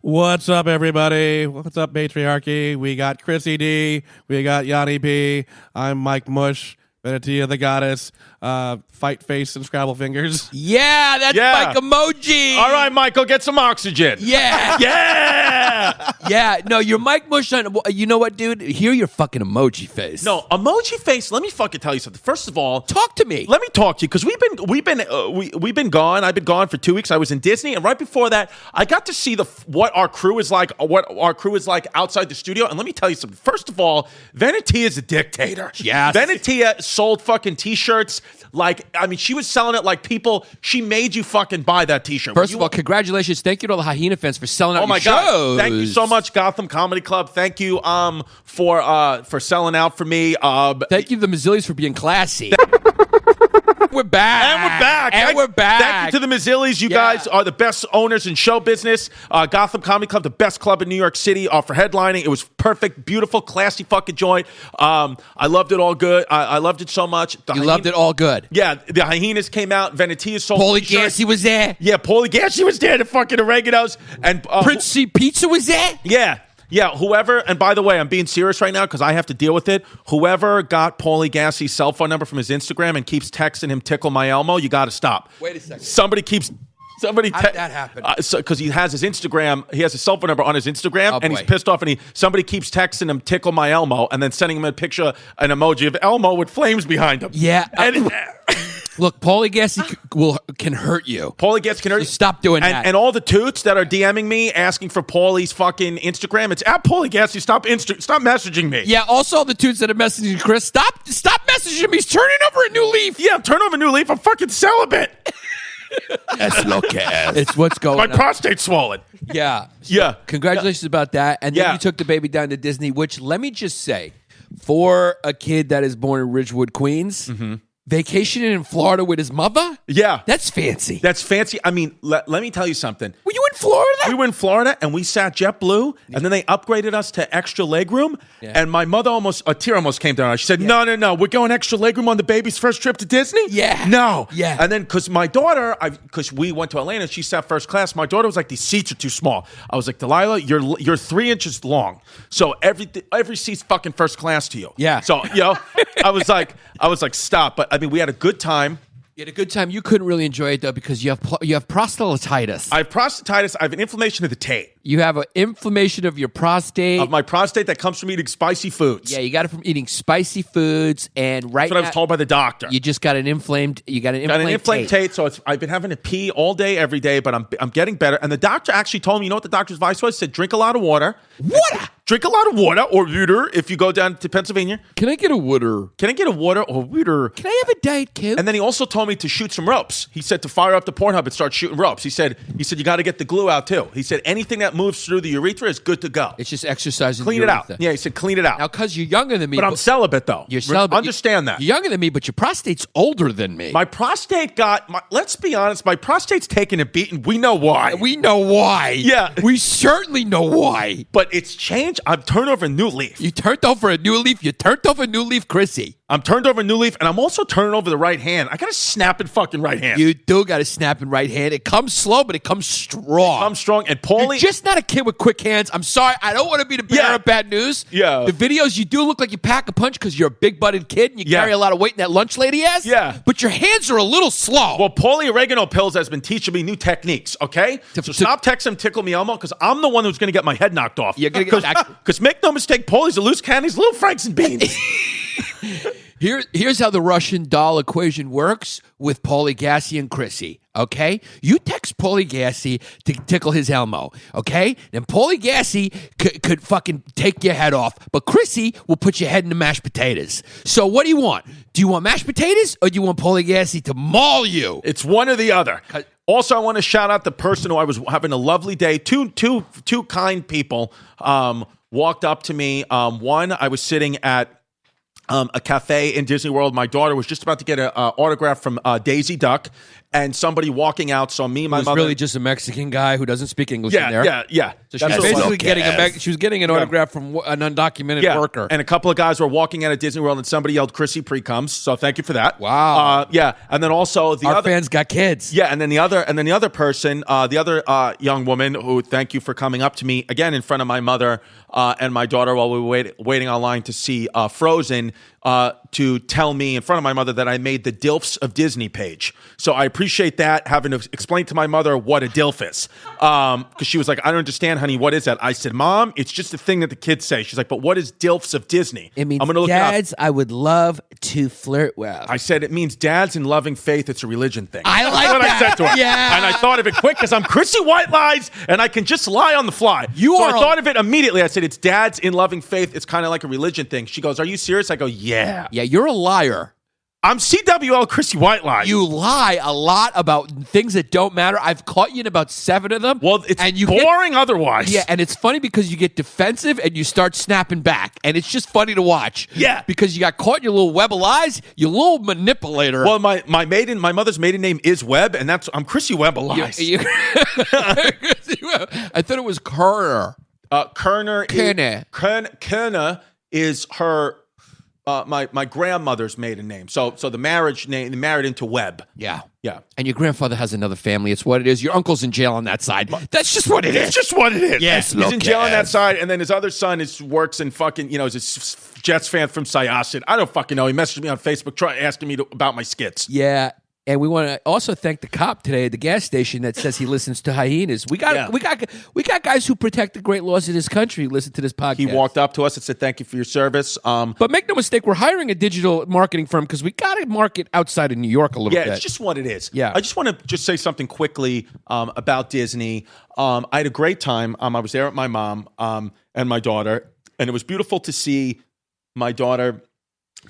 What's up, everybody? What's up, Matriarchy? We got Chrissy D. We got Yanni B. I'm Mike Mush, Venetia the Goddess, Fight Face and Scrabble Fingers. Yeah, that's Mike Emoji. All right, Michael, get some oxygen. Yeah. Yeah. Yeah, no, you're Mike Mush. You know what, dude? Hear your fucking emoji face. No, emoji face. Let me fucking tell you something. First of all, talk to me. Let me talk to you because we've been gone. I've been gone for 2 weeks. I was in Disney, and right before that, I got to see what our crew is like. What our crew is like outside the studio. And let me tell you something. First of all, Venetia is a dictator. Yes. Venetia sold fucking t-shirts. Like, I mean, she was selling it like people. She made you fucking buy that t-shirt. First of all, congratulations. Thank you to all the Hyena fans for selling out your shows. God. Thank you so much, Gotham Comedy Club. Thank you for selling out for me. Thank you to the Mazzillies for being classy. We're back. And we're back. We're back. Thank you to the Mazzillies. You guys are the best owners in show business. Gotham Comedy Club, the best club in New York City for headlining. It was perfect, beautiful, classy fucking joint. I loved it all good. I loved it so much. You loved it all good. Yeah, the Hyenas came out. Venetia sold. Paulie Gassy was there. Yeah, Paulie Gassy was there. The fucking oregano's. And Prince C. Pizza was there. Yeah. Yeah, whoever, and by the way, I'm being serious right now because I have to deal with it. Whoever got Paulie Gassy's cell phone number from his Instagram and keeps texting him Tickle My Elmo, you got to stop. Wait a second. How did that happen? Because he has his Instagram, he has his cell phone number on his Instagram, and he's pissed off, and somebody keeps texting him Tickle My Elmo, and then sending him a picture, an emoji of Elmo with flames behind him. Yeah. Look, Paulie Gassy can hurt you. Paulie Gassy can hurt you. Stop doing that. And all the toots that are DMing me asking for Paulie's fucking Instagram, it's at Paulie Gassy. Stop messaging me. Yeah, also all the toots that are messaging Chris, stop messaging me. He's turning over a new leaf. Yeah, turn over a new leaf. I'm fucking celibate. That's Lucas. It's what's going on. My prostate's swollen. Yeah. So Yeah. Congratulations about that. And then you took the baby down to Disney, which, let me just say, for a kid that is born in Ridgewood, Queens, vacationing in Florida with his mother? Yeah. That's fancy. That's fancy. I mean, let me tell you something. Were you in Florida? We were in Florida, and we sat JetBlue, and then they upgraded us to extra legroom, and my mother a tear almost came down. She said, no, we're going extra legroom on the baby's first trip to Disney? Yeah. No. Yeah. And then, because my daughter, because we went to Atlanta, she sat first class, my daughter was like, these seats are too small. I was like, Delilah, you're 3 inches long, so every seat's fucking first class to you. Yeah. So, I was like, stop. But, I mean, we had a good time. You had a good time. You couldn't really enjoy it, though, because you have prostatitis. I have prostatitis. I have an inflammation of the taint. You have an inflammation of your prostate. Of my prostate that comes from eating spicy foods. Yeah, you got it from eating spicy foods, and That's what I was told by the doctor. You just got an inflamed. You got an inflamed taint. So I've been having to pee all day, every day, but I'm getting better. And the doctor actually told me, you know what the doctor's advice was? He said, drink a lot of water. Water. Drink a lot of water or water if you go down to Pennsylvania. Can I get a water? Can I get a water or water? Can I have a Diet Coke? And then he also told me to shoot some ropes. He said to fire up the Pornhub and start shooting ropes. He said you got to get the glue out too. He said anything that moves through the urethra is good to go. It's just exercising. Clean it out. Yeah, he said clean it out. Now, because you're younger than me. But I'm celibate though. You're celibate. Understand that. You're younger than me, but your prostate's older than me. My prostate let's be honest, my prostate's taking a beating. We know why. We know why. Yeah. We certainly know why. But it's changed. I've turned over a new leaf. You turned over a new leaf. You turned over a new leaf, Chrissy. I'm turned over a new leaf, and I'm also turning over the right hand. I got a snapping fucking right hand. You do got a snapping right hand. It comes slow, but it comes strong. I'm strong. And Paulie... You're just not a kid with quick hands. I'm sorry. I don't want to be the bearer of bad news. Yeah. The videos, you do look like you pack a punch because you're a big-butted kid and you carry a lot of weight in that lunch lady has. Yeah. But your hands are a little slow. Well, Paulie Oregano Pills has been teaching me new techniques, okay? So stop texting Tickle Me Elmo, because I'm the one who's going to get my head knocked off. You're going to get... Because make no mistake, Paulie's a loose cannon. He's little Franks and beans. Here's how the Russian doll equation works with Paulie Gassi and Chrissy. Okay, you text Paulie Gassi to tickle his Elmo. Okay, then Paulie Gassi could fucking take your head off, but Chrissy will put your head in the mashed potatoes. So what do you want? Do you want mashed potatoes or do you want Paulie Gassi to maul you? It's one or the other. Also, I want to shout out the person who I was having a lovely day. Two kind people walked up to me. One, I was sitting at a cafe in Disney World. My daughter was just about to get an autograph from Daisy Duck, and somebody walking out saw me and my mother. Really just a Mexican guy who doesn't speak English in there. Yeah. So she was basically getting an autograph from an undocumented worker. And a couple of guys were walking out of Disney World, and somebody yelled "Chrissy pre-comes." So thank you for that. Wow. And then also our fans got kids. Yeah, and then the other person, the other young woman who, thank you for coming up to me again in front of my mother and my daughter while we were waiting online to see Frozen, to tell me in front of my mother that I made the DILFs of Disney page. So I appreciate that, having to explain to my mother what a DILF is. Because she was like, I don't understand, honey, what is that? I said, Mom, it's just a thing that the kids say. She's like, but what is DILFs of Disney? It means I'm gonna look dads it up. I would love to flirt with. I said, it means dads in loving faith. It's a religion thing. I like That's what that. I said to her. Yeah. And I thought of it quick because I'm Chrissy White Lies and I can just lie on the fly. I thought of it immediately. I said, it's dads in loving faith. It's kind of like a religion thing. She goes, are you serious? I go, yeah. Yeah, you're a liar. I'm CWL Chrissy White Lies. You lie a lot about things that don't matter. I've caught you in about 7 of them. Well, it's boring otherwise. Yeah, and it's funny because you get defensive and you start snapping back. And it's just funny to watch. Yeah. Because you got caught in your little web of lies, you little manipulator. Well, my mother's maiden name is Webb, and I'm Chrissy Webb of Lies. I thought it was Kerner. Kerner is her my grandmother's maiden name. So the marriage name, they married into Webb. Yeah. Yeah. And your grandfather has another family. It's what it is. Your uncle's in jail on that side. That's just what it is. It's just what it is. Yes, he's in jail on that side, and then his other son works in fucking, is a Jets fan from Syosset. I don't fucking know. He messaged me on Facebook asking me about my skits. Yeah. And we want to also thank the cop today at the gas station that says he listens to Hyenas. We got guys who protect the great laws of this country who listen to this podcast. He walked up to us and said, "Thank you for your service." But make no mistake, we're hiring a digital marketing firm because we got to market outside of New York a little bit. Yeah, it's just what it is. Yeah. I just want to say something quickly about Disney. I had a great time. I was there with my mom and my daughter, and it was beautiful to see my daughter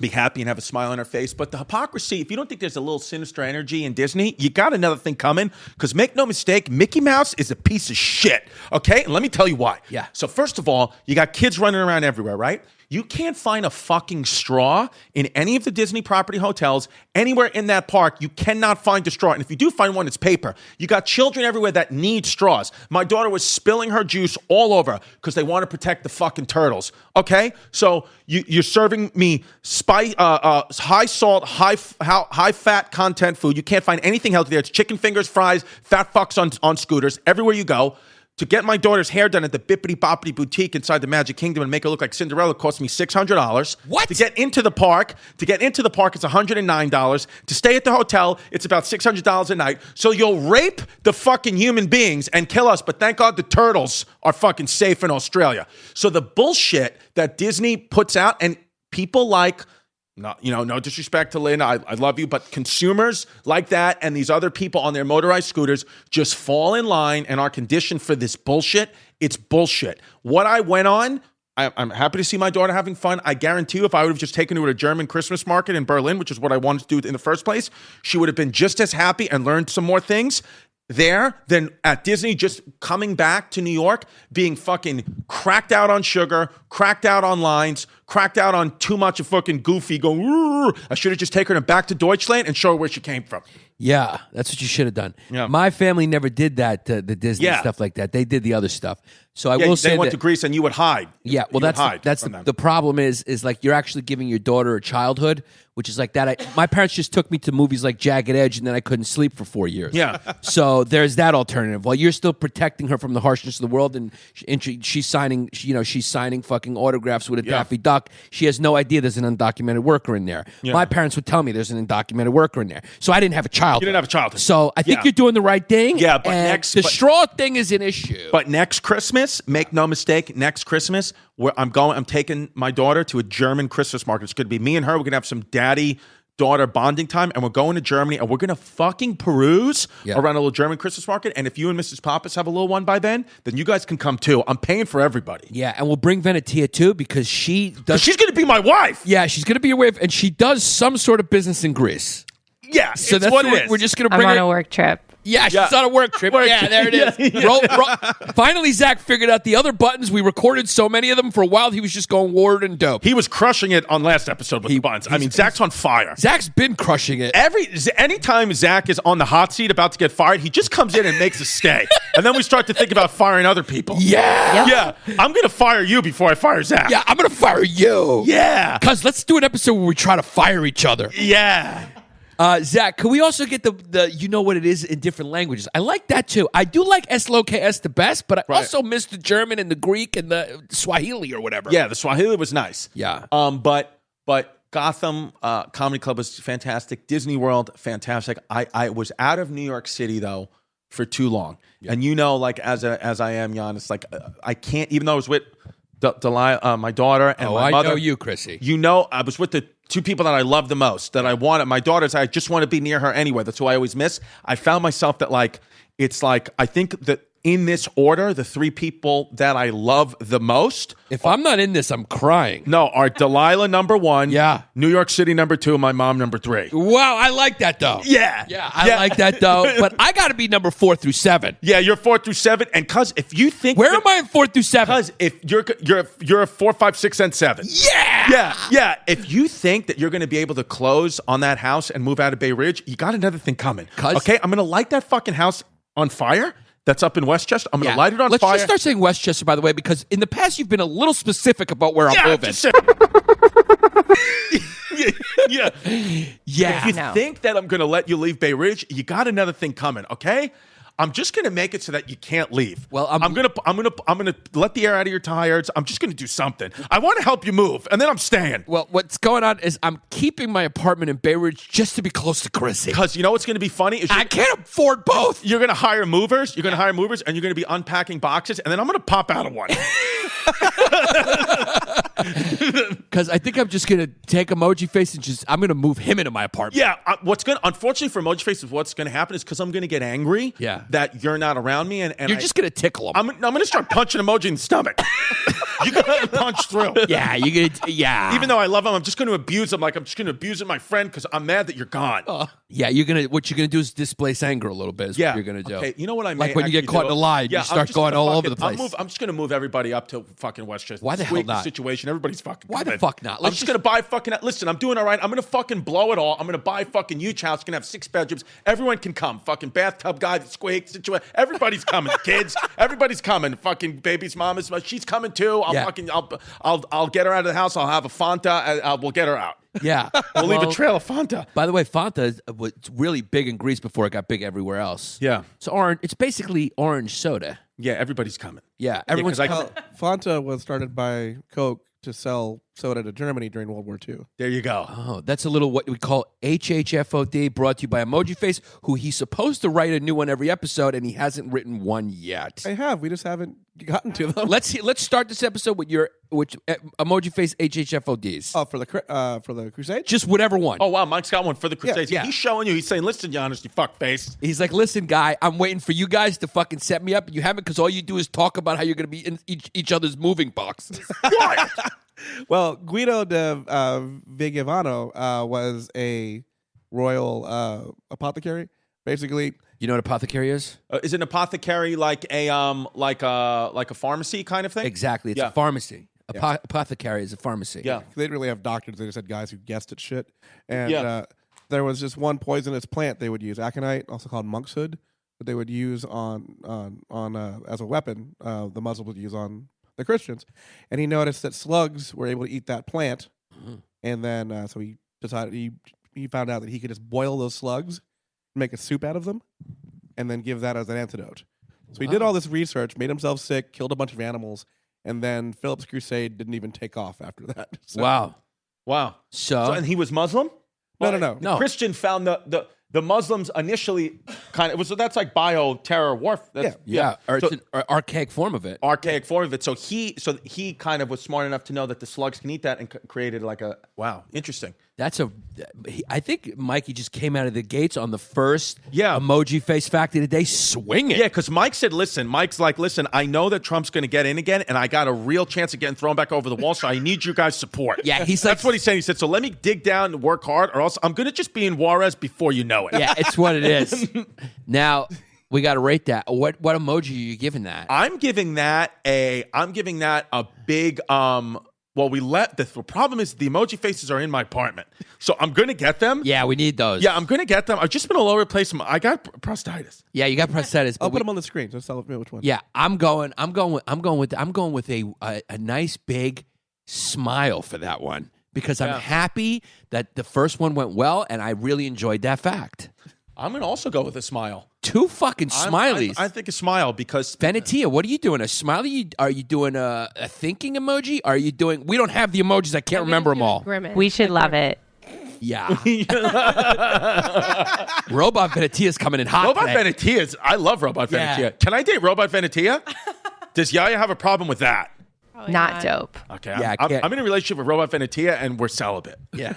be happy and have a smile on her face. But the hypocrisy, if you don't think there's a little sinister energy in Disney, you got another thing coming. Because make no mistake, Mickey Mouse is a piece of shit. Okay? And let me tell you why. Yeah. So first of all, you got kids running around everywhere, right? You can't find a fucking straw in any of the Disney property hotels. Anywhere in that park, you cannot find a straw. And if you do find one, it's paper. You got children everywhere that need straws. My daughter was spilling her juice all over because they want to protect the fucking turtles. Okay? So you're serving me high salt, high fat content food. You can't find anything healthy there. It's chicken fingers, fries, fat fucks on scooters. Everywhere you go. To get my daughter's hair done at the Bippity Boppity Boutique inside the Magic Kingdom and make her look like Cinderella cost me $600. What? To get into the park, it's $109. To stay at the hotel, it's about $600 a night. So you'll rape the fucking human beings and kill us, but thank God the turtles are fucking safe in Australia. So the bullshit that Disney puts out, and people like, no disrespect to Lynn, I love you, but consumers like that and these other people on their motorized scooters just fall in line and are conditioned for this bullshit. It's bullshit. What I went on, I'm happy to see my daughter having fun. I guarantee you if I would have just taken her to a German Christmas market in Berlin, which is what I wanted to do in the first place, she would have been just as happy and learned some more things there than at Disney, just coming back to New York, being fucking cracked out on sugar, cracked out on lines, cracked out on too much of fucking Goofy going, "Rrr." I should have just taken her back to Deutschland and show her where she came from. Yeah, that's what you should have done. Yeah. My family never did that, the Disney stuff like that. They did the other stuff. So I will say they went to Greece and you would hide. Yeah, well, that's the problem is like you're actually giving your daughter a childhood, which is like that. My parents just took me to movies like Jagged Edge, and then I couldn't sleep for 4 years. Yeah. So there's that alternative. While you're still protecting her from the harshness of the world, and she's signing, she's signing fucking autographs with a Daffy Duck. She has no idea there's an undocumented worker in there. Yeah. My parents would tell me there's an undocumented worker in there. So I didn't have a childhood. You didn't have a childhood. So I think you're doing the right thing. Yeah, but straw thing is an issue. But next Christmas, make no mistake, next Christmas, where I'm taking my daughter to a German Christmas market. It's going to be me and her. We're going to have some daddy-daughter bonding time, and we're going to Germany, and we're going to fucking peruse around a little German Christmas market. And if you and Mrs. Pappas have a little one by then you guys can come too. I'm paying for everybody. Yeah, and we'll bring Venetia too because she's going to be my wife. Yeah, she's going to be your wife, and she does some sort of business in Greece. Yeah, so that's what it is. We're just going to bring I'm her on a work trip. Yeah, she's on a work trip. Yeah, there it is. Finally, Zach figured out the other buttons. We recorded so many of them for a while. He was just going word and dope. He was crushing it on last episode with the buttons. I mean, Zach's on fire. Zach's been crushing it. Anytime Zach is on the hot seat about to get fired, he just comes in and makes us stay. And then we start to think about firing other people. Yeah. Yeah. I'm going to fire you before I fire Zach. Yeah, I'm going to fire you. Yeah. Because let's do an episode where we try to fire each other. Yeah. Zach, can we also get the you know what it is in different languages? I like that too. I do like S-L-O-K-S the best, but I also miss the German and the Greek and the Swahili or whatever. Yeah, the Swahili was nice. Yeah. But Gotham Comedy Club was fantastic. Disney World, fantastic. I was out of New York City though for too long. Yeah. And you know, like as I am, Jan, it's like I can't, even though I was with Delilah, my daughter and my mother. I know you, Chrissy. You know, I was with the two people that I love the most, that I wanted. My daughter's, I just want to be near her anyway. That's who I always miss. I found myself that it's like, I think that in this order, the three people that I love the most. If I'm not in this, I'm crying. No, are Delilah number 1. Yeah. New York City number 2, and my mom number 3. Wow, I like that though. Yeah. Yeah, I like that though. But I got to be number 4 through 7. Yeah, you're 4 through 7. And cuz if you think Where am I in 4 through 7? Cuz if you're a 4, 5, 6, and 7. Yeah. Yeah. If you think that you're going to be able to close on that house and move out of Bay Ridge, you got another thing coming. Okay, I'm going to light that fucking house on fire. That's up in Westchester. I'm going to light it on fire. Let's just start saying Westchester, by the way, because in the past you've been a little specific about where I'm moving. Yeah. If you think that I'm going to let you leave Bay Ridge, you got another thing coming, okay? I'm just going to make it so that you can't leave. Well, I'm going to let the air out of your tires. I'm just going to do something. I want to help you move, and then I'm staying. Well, what's going on is I'm keeping my apartment in Bay Ridge just to be close to Chrissy. Because you know what's going to be funny? Is I can't afford both. You're going to hire movers. You're going to hire movers, and you're going to be unpacking boxes, and then I'm going to pop out of one. Because I think I'm just going to take Emoji Face and I'm going to move him into my apartment. Yeah. Unfortunately for Emoji Face, what's going to happen is because I'm going to get angry that you're not around me. And you're just going to tickle him. I'm going to start punching Emoji in the stomach. You got to punch through. Yeah. You're going to, Even though I love him, I'm just going to abuse him. Like I'm just going to abuse my friend because I'm mad that you're gone. Yeah. What you're going to do is displace anger a little bit is what you're going to do. Okay. You know what I mean? Like when you get caught in a lie, you start going all over the place. I'm just going to move everybody up to fucking Westchester. Why the hell not? Situation. Everybody's fucking. Why the fuck not? I'm just going to buy fucking. Listen, I'm doing all right. I'm going to fucking blow it all. I'm going to buy a fucking huge house. It's going to have 6 bedrooms. Everyone can come. Fucking bathtub guy, squeak situation. Everybody's coming. Kids. Everybody's coming. Fucking baby's mom is. She's coming too. I'll get her out of the house. I'll have a Fanta. We'll get her out. Yeah. We'll leave a trail of Fanta. By the way, Fanta was really big in Greece before it got big everywhere else. Yeah. It's orange. It's basically orange soda. Yeah, everybody's coming. Yeah, everyone's coming. Fanta was started by Coke to sell soda to Germany during World War II. There you go. Oh, that's a little what we call HHFOD, brought to you by Emoji Face, who he's supposed to write a new one every episode, and he hasn't written one yet. I have. We just haven't gotten to them. Let's start this episode with your Emoji Face HHFODs. Oh, for the Crusades? Just whatever one. Oh wow, Mike's got one for the Crusades. Yeah. He's showing you. He's saying, "Listen, Giannis, you fuck face." He's like, "Listen, guy, I'm waiting for you guys to fucking set me up. You haven't, because all you do is talk about how you're going to be in each other's moving boxes." What? Well, Guido de Vigevano was a royal apothecary. Basically, you know what apothecary is? Is an apothecary like a pharmacy kind of thing? Exactly, it's a pharmacy. Apothecary is a pharmacy. Yeah, they didn't really have doctors; they just had guys who guessed at shit. And there was just one poisonous plant they would use, aconite, also called monkshood, that they would use on as a weapon. The Muslims would use on the Christians, and he noticed that slugs were able to eat that plant, and then so he decided he found out that he could just boil those slugs, make a soup out of them, and then give that as an antidote. So he did all this research, made himself sick, killed a bunch of animals, and then Philip's crusade didn't even take off after that. So, Wow. So and he was Muslim? No. Christian found the the Muslims initially that's like bioterror warfare. Or So, it's an archaic form of it. archaic form of it. So he kind of was smart enough to know that the slugs can eat that and created like a interesting. I think Mikey just came out of the gates on the first Yeah. emoji face fact of the day swinging. Yeah, because Mike said, Mike's like, listen, I know that Trump's going to get in again, and I got a real chance of getting thrown back over the wall, so I need you guys' support. Yeah, that's what he's saying. He said, so let me dig down and work hard, or else I'm going to just be in Juarez before you know it. Yeah, it's what it is. Now, we got to rate that. What emoji are you giving that? I'm giving that a big the problem is the emoji faces are in my apartment. So I'm going to get them. Yeah, we need those. Yeah, I'm going to get them. I've just been all over the place. I got prostatitis. Yeah, you got prosthetics. I'll put them on the screen. Just tell me which one. Yeah, I'm going with a nice big smile for that one because I'm happy that the first one went well and I really enjoyed that fact. I'm going to also go with a smile. 2 fucking smileys. I think a smile because Venetia, what are you doing? A smiley? Are you doing a thinking emoji? Are you doing? We don't have the emojis. I can't remember them all. Grimace. We should love it. Yeah. Robot Venetia's coming in hot. Robot today. Venetia's. I love Robot Venetia. Can I date Robot Venetia? Does Yaya have a problem with that? Probably not dope. Okay. Yeah, I'm in a relationship with Robot Venetia and we're celibate. Yeah.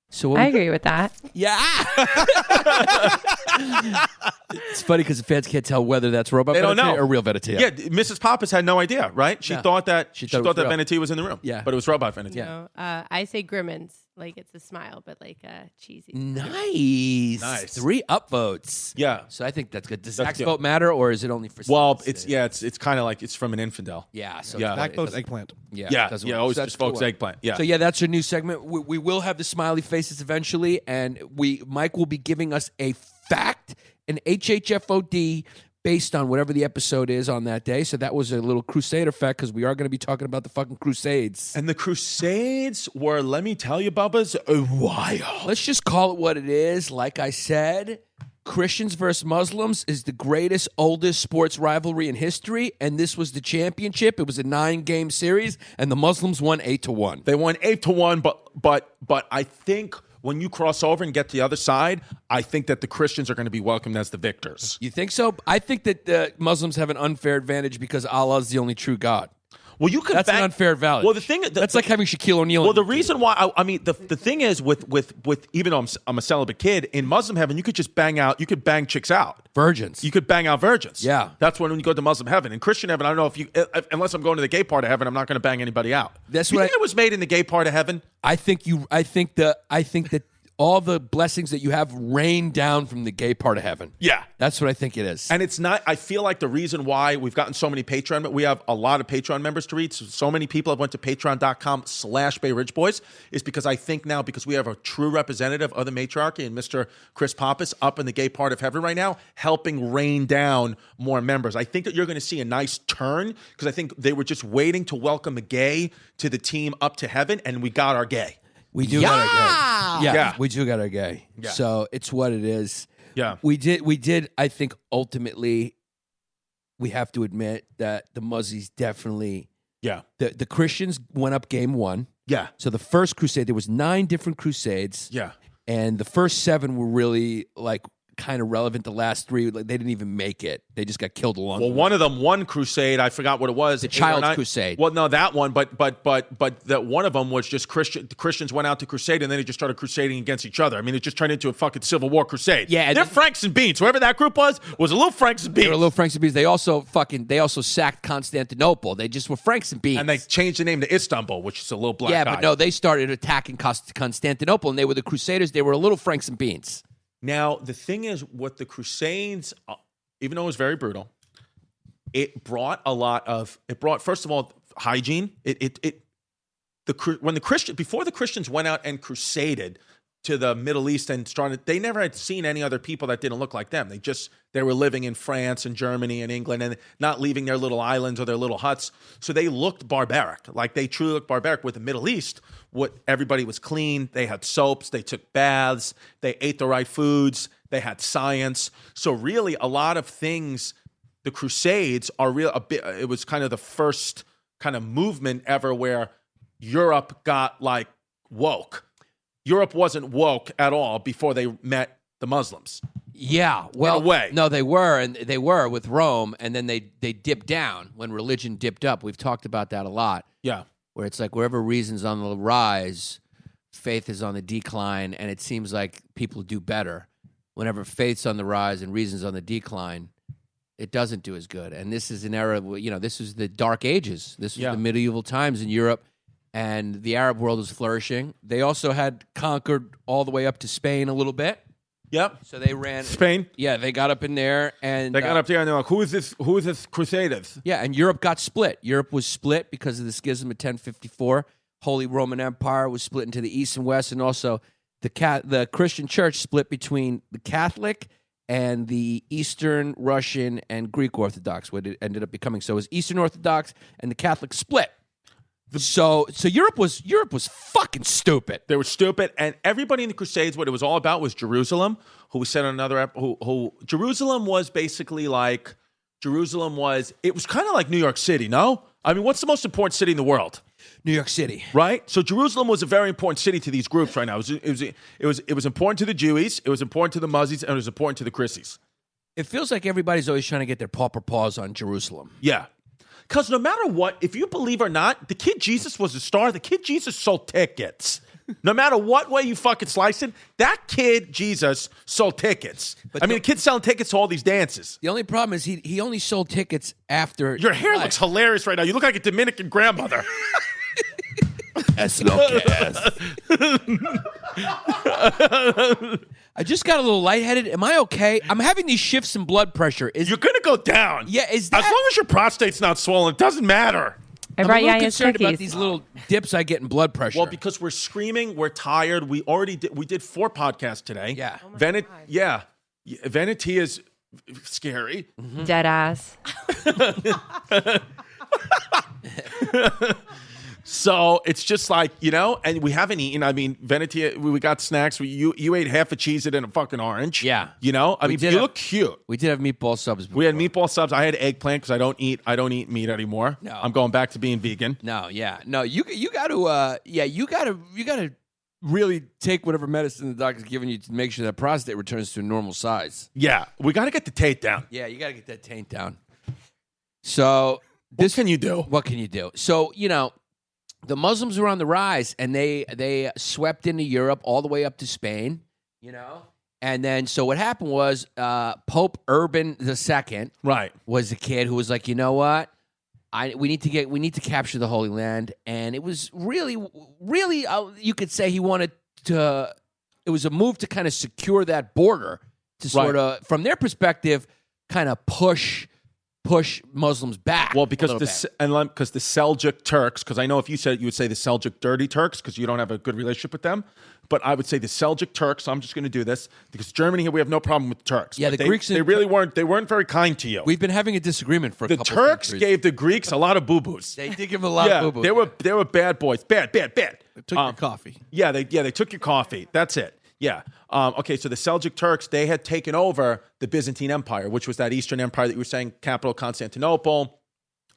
So what I agree with that. Yeah. It's funny because the fans can't tell whether that's Robot They don't Venetia know. or real Venetia. Yeah, Mrs. Pappas had no idea, right? She thought that She thought thought that it was real. Venetia was in the room. Yeah. But it was Robot Venetia. No, I say Grimmins, like it's a smile, but like cheesy. Nice. 3 upvotes. Yeah. So I think that's good. Does That's Zach's good. vote matter or is it only for Well, Stevens? it's kind of like it's from an infidel. Yeah. So Yeah. it's Back it votes doesn't- eggplant. Yeah. Yeah, it doesn't yeah, work. always So just that's folks cool. eggplant. Yeah. So yeah, that's our new segment. We will have the smiley faces eventually, and Mike will be giving us a fact, an HHFOD based on whatever the episode is on that day. So that was a little Crusader fact because we are going to be talking about the fucking Crusades. And the Crusades were, let me tell you, Bubba's, wild. Let's just call it what it is. Like I said, Christians versus Muslims is the greatest, oldest sports rivalry in history, and this was the championship. It was a 9-game series, and the Muslims won 8-1. They won 8-1, but I think when you cross over and get to the other side, I think that the Christians are going to be welcomed as the victors. You think so? I think that the Muslims have an unfair advantage because Allah is the only true God. Well, you could That's an unfair advantage. Well, the thing that's like having Shaquille O'Neal. Well, the reason why I mean the thing is with even though I'm a celibate kid in Muslim heaven, you could just bang chicks out. Virgins. You could bang out virgins. Yeah. That's when you go to Muslim heaven. In Christian heaven, I don't know if unless I'm going to the gay part of heaven, I'm not going to bang anybody out. That's Do you what think it was made in the gay part of heaven? I think that all the blessings that you have rain down from the gay part of heaven. Yeah. That's what I think it is. And it's not, I feel like the reason why we've gotten so many Patreon, we have a lot of Patreon members to read. So many people have went to patreon.com/Bay Ridge Boys is because I think now, because we have a true representative of the matriarchy and Mr. Chris Pappas up in the gay part of heaven right now, helping rain down more members. I think that you're going to see a nice turn because I think they were just waiting to welcome a gay to the team up to heaven, and we got our gay. We do got our gay. Yeah. We do got our gay. Yeah. So it's what it is. Yeah. We did, I think ultimately we have to admit that the Muzzies definitely Yeah. the Christians went up game 1. Yeah. So the first crusade, there was 9 different crusades. Yeah. And the first 7 were really like kind of relevant. The last 3, like, they didn't even make it. They just got killed along. Well, one of them, one crusade, I forgot what it was. The Child's Crusade. Well, no, that one, but that one of them was just Christian. The Christians went out to crusade, and then they just started crusading against each other. I mean, it just turned into a fucking Civil War crusade. Yeah, they're Franks and Beans. Whoever that group was a little Franks and Beans. They were little Franks and Beans. They also sacked Constantinople. They just were Franks and Beans. And they changed the name to Istanbul, which is a little black yeah, guy. but no, they started attacking Constantinople, and they were the Crusaders. They were a little Franks and Beans. Now, the thing is, what the Crusades, even though it was very brutal, it brought first of all, hygiene. Before the Christians went out and crusaded to the Middle East and started, they never had seen any other people that didn't look like them. They were living in France and Germany and England and not leaving their little islands or their little huts. So they looked barbaric. Like they truly looked barbaric. With the Middle East, everybody was clean. They had soaps. They took baths. They ate the right foods. They had science. So really, a lot of things, the Crusades are real. It was kind of the first kind of movement ever where Europe got like woke. Europe wasn't woke at all before they met the Muslims. Yeah, well, In a way. no, they were with Rome, and then they dipped down when religion dipped up. We've talked about that a lot. Yeah. Where it's like wherever reason's on the rise, faith is on the decline, and it seems like people do better. Whenever faith's on the rise and reason's on the decline, it doesn't do as good. And this is an era, this is the Dark Ages. This was the medieval times in Europe, and the Arab world was flourishing. They also had conquered all the way up to Spain a little bit. Yep. So they ran Spain. Yeah, they got up in there, and They got up there and they're like, "Who is this? Who is this Crusades?" Yeah, and Europe got split. Europe was split because of the schism of 1054. Holy Roman Empire was split into the East and West, and also the Christian Church split between the Catholic and the Eastern, Russian, and Greek Orthodox. What it ended up becoming. So it was Eastern Orthodox and the Catholic split. So Europe was fucking stupid. They were stupid, and everybody in the Crusades, what it was all about was Jerusalem. Who we said on another who Jerusalem was basically like it was kind of like New York City. No, I mean, what's the most important city in the world? New York City, right? So Jerusalem was a very important city to these groups right now. It was important to the Jewies, it was important to the Muzzies, and it was important to the Cuzzies. It feels like everybody's always trying to get their pauper paws on Jerusalem. Yeah. Because no matter what, if you believe or not, the kid Jesus was a star. The kid Jesus sold tickets. No matter what way you fucking slice it, that kid Jesus sold tickets. The kid's selling tickets to all these dances. The only problem is he only sold tickets after. Your hair looks hilarious right now. You look like a Dominican grandmother. That's no gas. I just got a little lightheaded. Am I okay? I'm having these shifts in blood pressure. You're going to go down. Yeah, is that... As long as your prostate's not swollen, it doesn't matter. I'm a little concerned about these little dips I get in blood pressure. Well, because we're screaming, we're tired. We did 4 podcasts today. Yeah. Vanity is scary. Mm-hmm. Dead ass. So it's just like, and we haven't eaten. I mean, Veneti, we got snacks. You ate half a Cheez-It and a fucking orange. Yeah. You look cute. We did have meatball subs before. We had meatball subs. I had eggplant because I don't eat meat anymore. No. I'm going back to being vegan. No, yeah. No, you got to you got to really take whatever medicine the doctor's giving you to make sure that prostate returns to a normal size. Yeah. We got to get the taint down. Yeah, you got to get that taint down. So, what can you do? What can you do? So, the Muslims were on the rise, and they swept into Europe all the way up to Spain, And then, so what happened was Pope Urban II was a kid who was like, you know what? We need to capture the Holy Land, and it was really, really, you could say he wanted to. It was a move to kind of secure that border to sort of, from their perspective, kind of push Muslims back. Well, because the Seljuk Turks, because I know if you said it, you would say the Seljuk dirty Turks because you don't have a good relationship with them. But I would say the Seljuk Turks. I'm just going to do this because Germany here we have no problem with the Turks. Yeah, but the Greeks. They really weren't. They weren't very kind to you. We've been having a disagreement for the couple Turks centuries. gave the Greeks a lot of boo boos. They did give them a lot of boo boos. They were bad boys. Bad. They took your coffee. Yeah, they took your coffee. That's it. Yeah. Okay, so the Seljuk Turks, they had taken over the Byzantine Empire, which was that Eastern Empire that you were saying, capital Constantinople,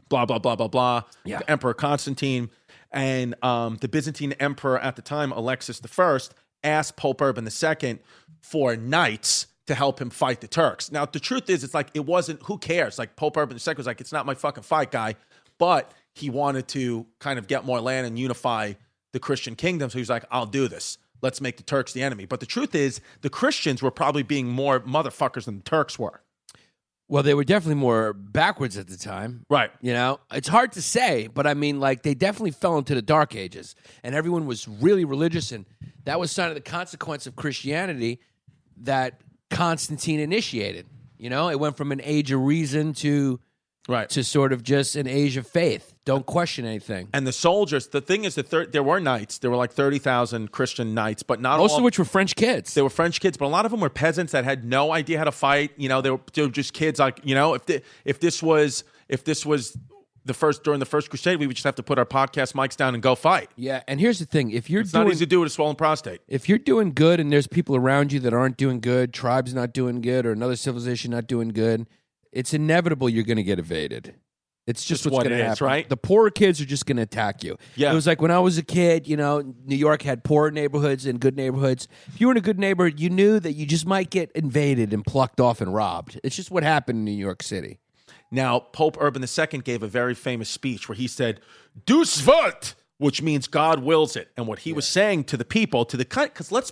blah, blah, blah, blah, blah. Yeah. The Emperor Constantine. And the Byzantine Emperor at the time, Alexis I, asked Pope Urban II for knights to help him fight the Turks. Now, the truth is, it's like, it wasn't, who cares? Like, Pope Urban II was like, it's not my fucking fight, guy. But he wanted to kind of get more land and unify the Christian kingdom. So he was like, I'll do this. Let's make the Turks the enemy. But the truth is, the Christians were probably being more motherfuckers than the Turks were. Well, they were definitely more backwards at the time. Right. It's hard to say, but I mean, like, they definitely fell into the Dark Ages, and everyone was really religious, and that was kind of the consequence of Christianity that Constantine initiated. It went from an age of reason to sort of just an age of faith. Don't question anything. And the soldiers, the thing is, there were knights. There were like 30,000 Christian knights, but not most all of which were French kids. They were French kids, but a lot of them were peasants that had no idea how to fight. They were just kids. Like, if this was during the first crusade, we would just have to put our podcast mics down and go fight. Yeah, and here's the thing: it's not easy to do with a swollen prostate. If you're doing good, and there's people around you that aren't doing good, tribes not doing good, or another civilization not doing good, it's inevitable you're going to get evaded. It's just Just what's what going it to is, happen. right? The poorer kids are just going to attack you. Yeah. It was like when I was a kid, New York had poor neighborhoods and good neighborhoods. If you were in a good neighborhood, you knew that you just might get invaded and plucked off and robbed. It's just what happened in New York City. Now, Pope Urban II gave a very famous speech where he said, "Dus wird," which means God wills it. And what he was saying to the people, because let's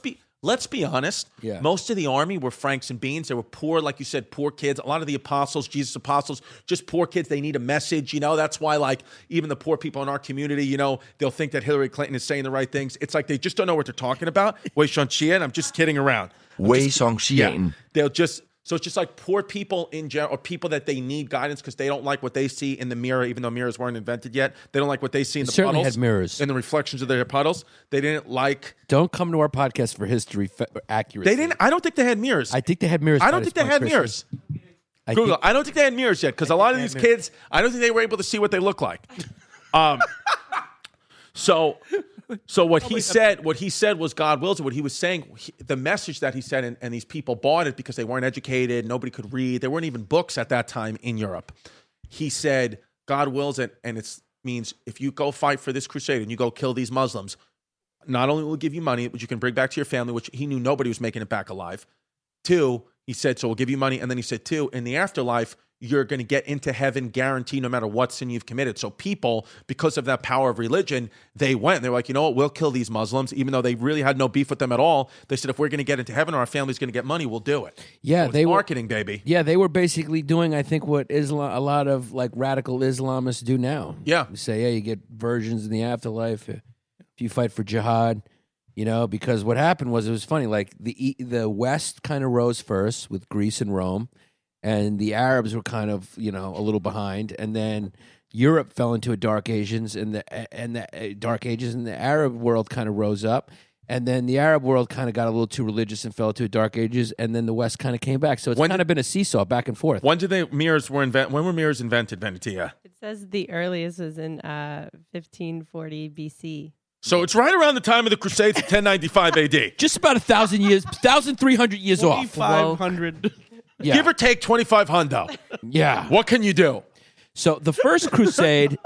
be honest, most of the army were Franks and Beans. They were poor, like you said, poor kids. A lot of the apostles, Jesus' apostles, just poor kids. They need a message, That's why, like, even the poor people in our community, they'll think that Hillary Clinton is saying the right things. It's like they just don't know what they're talking about. Wei Shang-Xian, I'm just kidding around. Wei Shang-Xian. They'll just... So it's just like poor people in general, or people that they need guidance because they don't like what they see in the mirror, even though mirrors weren't invented yet. They don't like what they see in the certainly puddles. had mirrors. In the reflections of their puddles. They didn't like... Don't come to our podcast for history accuracy. They didn't... I don't think they had mirrors. I think they had mirrors. I don't think they had mirrors. Google. I don't think they had mirrors yet because a lot of these kids, I don't think they were able to see what they look like. So what he said was God wills it. What he was saying, the message that he said, and these people bought it because they weren't educated, nobody could read. There weren't even books at that time in Europe. He said, God wills it, and it means if you go fight for this crusade and you go kill these Muslims, not only will we give you money, which you can bring back to your family, which he knew nobody was making it back alive. 2, he said, so we'll give you money. And then he said, 2, in the afterlife, you're going to get into heaven guaranteed no matter what sin you've committed. So people, because of that power of religion, they went. They were like, you know what? We'll kill these Muslims, even though they really had no beef with them at all. They said, if we're going to get into heaven or our family's going to get money, we'll do it. Yeah, so they it's were marketing, baby. Yeah, they were basically doing, I think, what Islam, a lot of like radical Islamists do now. Yeah. You say, yeah, you get virgins in the afterlife if you fight for jihad. Because what happened was, it was funny. Like the West kind of rose first with Greece and Rome, and the Arabs were kind of a little behind, and then Europe fell into a dark ages, and the dark ages, and the Arab world kind of rose up, and then the Arab world kind of got a little too religious and fell into a dark ages, and then the West kind of came back. So it's kind of been a seesaw back and forth. When were mirrors invented, Venetia? It says the earliest was in 1540 BC. So it's right around the time of the Crusades of 1095 AD. Just about 1,000 years, 1,300 years off. 2,500. Yeah. Give or take 25 Yeah. What can you do? So the first crusade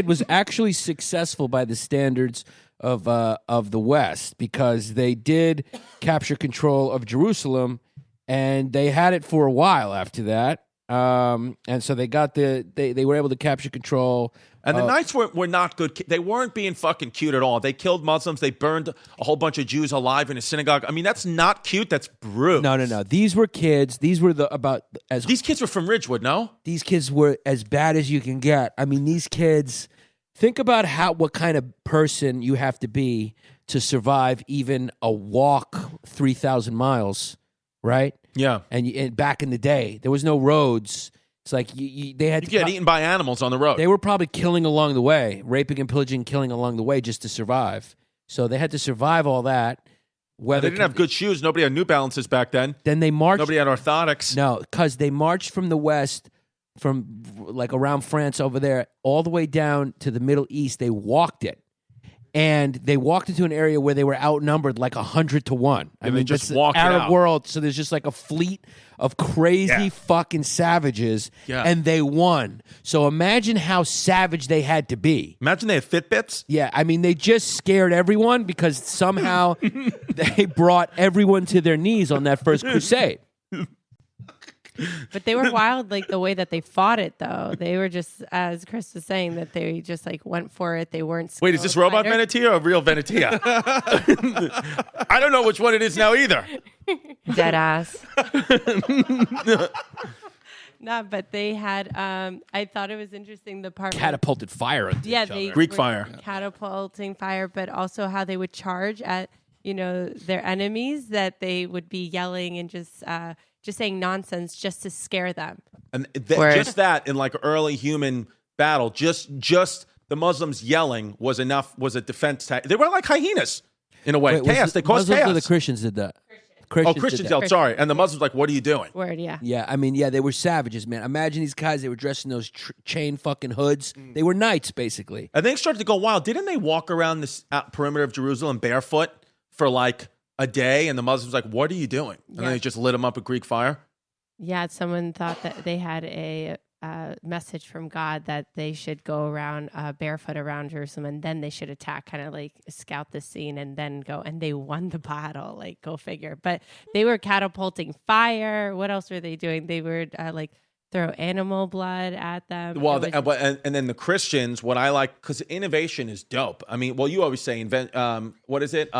was actually successful by the standards of the West, because they did capture control of Jerusalem, and they had it for a while after that. And so they got they were able to capture control. And the Knights were not good. They weren't being fucking cute at all. They killed Muslims. They burned a whole bunch of Jews alive in a synagogue. I mean, that's not cute. That's brutal. No. These were kids. These were These kids were from Ridgewood, no? These kids were as bad as you can get. I mean, these kids. Think about what kind of person you have to be to survive even a walk 3,000 miles, right? Yeah. And back in the day, there was no roads. It's like they had to get eaten by animals on the road. They were probably killing along the way, raping and pillaging, killing along the way just to survive. So they had to survive all that. They didn't have good shoes. Nobody had New Balances back then. Then they marched. Nobody had orthotics. No, because they marched from the west, from like around France over there, all the way down to the Middle East. They walked it. And they walked into an area where they were outnumbered like 100 to 1. I mean, just that's walked the Arab out. world. So there's just like a fleet of crazy fucking savages, and they won. So imagine how savage they had to be. Imagine they had Fitbits. Yeah, I mean, they just scared everyone because somehow they brought everyone to their knees on that first crusade. But they were wild, like the way that they fought it, though. They were just, as Chris was saying, that they just like went for it. They weren't. Wait, is this robot Venetia or real Venetia? I don't know which one it is now either. Dead ass. No, but they had. I thought it was interesting the part Catapulted fire into each other. Greek were fire, catapulting fire, but also how they would charge at their enemies. That they would be yelling and just saying nonsense just to scare them. And just that in like early human battle, just the Muslims yelling was enough. Was a defense. They were like hyenas in a way. Chaos. They caused Muslims chaos. or the Christians did that. Christians yelled, sorry. And the Muslims like, what are you doing? Word, yeah. Yeah, I mean, they were savages, man. Imagine these guys, they were dressed in those chain fucking hoods. They were knights, basically. And things started to go wild. Didn't they walk around this perimeter of Jerusalem barefoot for like a day? And the Muslims like, what are you doing? And then they just lit them up with Greek fire. Yeah, someone thought that they had a message from God that they should go around barefoot around Jerusalem, and then they should attack, kind of like scout the scene, and then go. And they won the battle. Like, go figure. But they were catapulting fire. What else were they doing? They were like throw animal blood at them. Well, and then the Christians, what I like, because innovation is dope. I mean, well, you always say invent. What is it?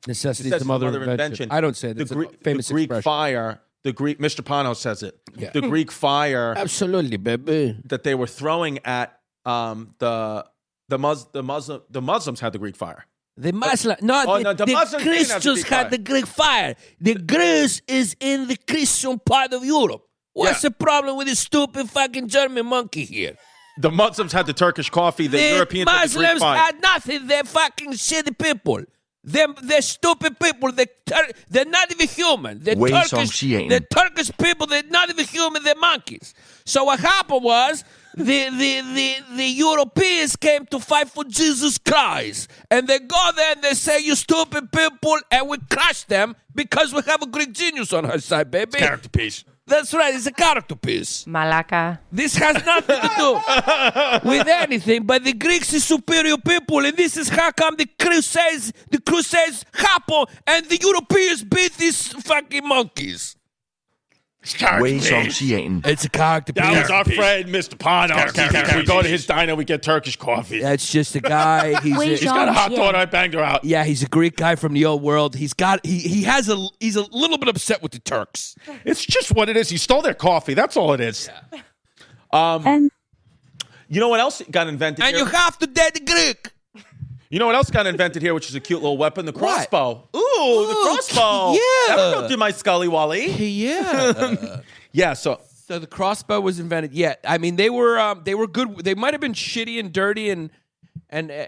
Necessity is the mother of invention. I don't say that. It's a famous the Greek expression. fire. The Greek, Mr. Pano says it. Yeah. The Greek fire. Absolutely, baby. That they were throwing at the Muslims had the Greek fire. The Muslim, the Christians had the Greek fire. The Greece is in the Christian part of Europe. What's the problem with this stupid fucking German monkey here? The Muslims had the Turkish coffee. The Europeans had the Greek Muslims fire. had nothing. They're fucking shitty people. They're stupid people. They're not even human. The Turkish people, they're not even human. They're monkeys. So what happened was the Europeans came to fight for Jesus Christ. And they go there and they say, you stupid people. And we crush them because we have a Greek genius on our side, baby. It's character piece. That's right. It's a character piece. Malaka. This has nothing to do with anything, but the Greeks are superior people, and this is how come the Crusades happened, and the Europeans beat these fucking monkeys. It's a character piece. That was our friend, Mr. Pano. We go to his diner, we get Turkish coffee. That's just a guy. He's got a hot daughter. I banged her out. Yeah, he's a Greek guy from the old world. He's a little bit upset with the Turks. It's just what it is. He stole their coffee. That's all it is. Yeah. You know what else got invented? And here? you have to date the Greek. You know what else got invented here, which is a cute little weapon? The crossbow. Ooh, the crossbow. Yeah. That'll go through my Scully Wally. Yeah. Yeah, so the crossbow was invented. Yeah, I mean they were good. They might have been shitty and dirty and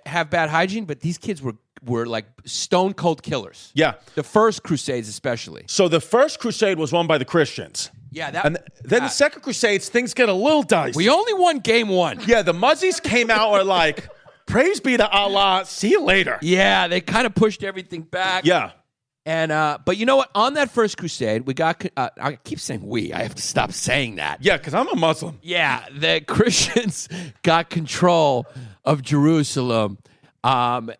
have bad hygiene, but these kids were like stone cold killers. Yeah, the first Crusades especially. So the first Crusade was won by the Christians. Yeah, and then the second Crusades, things get a little dicey. We only won game one. Yeah, the Muzzies came out are like, praise be to Allah. See you later. Yeah, they kind of pushed everything back. Yeah. And but you know what? On that first crusade, we got. I keep saying we. I have to stop saying that. Yeah, because I'm a Muslim. Yeah, the Christians got control of Jerusalem, and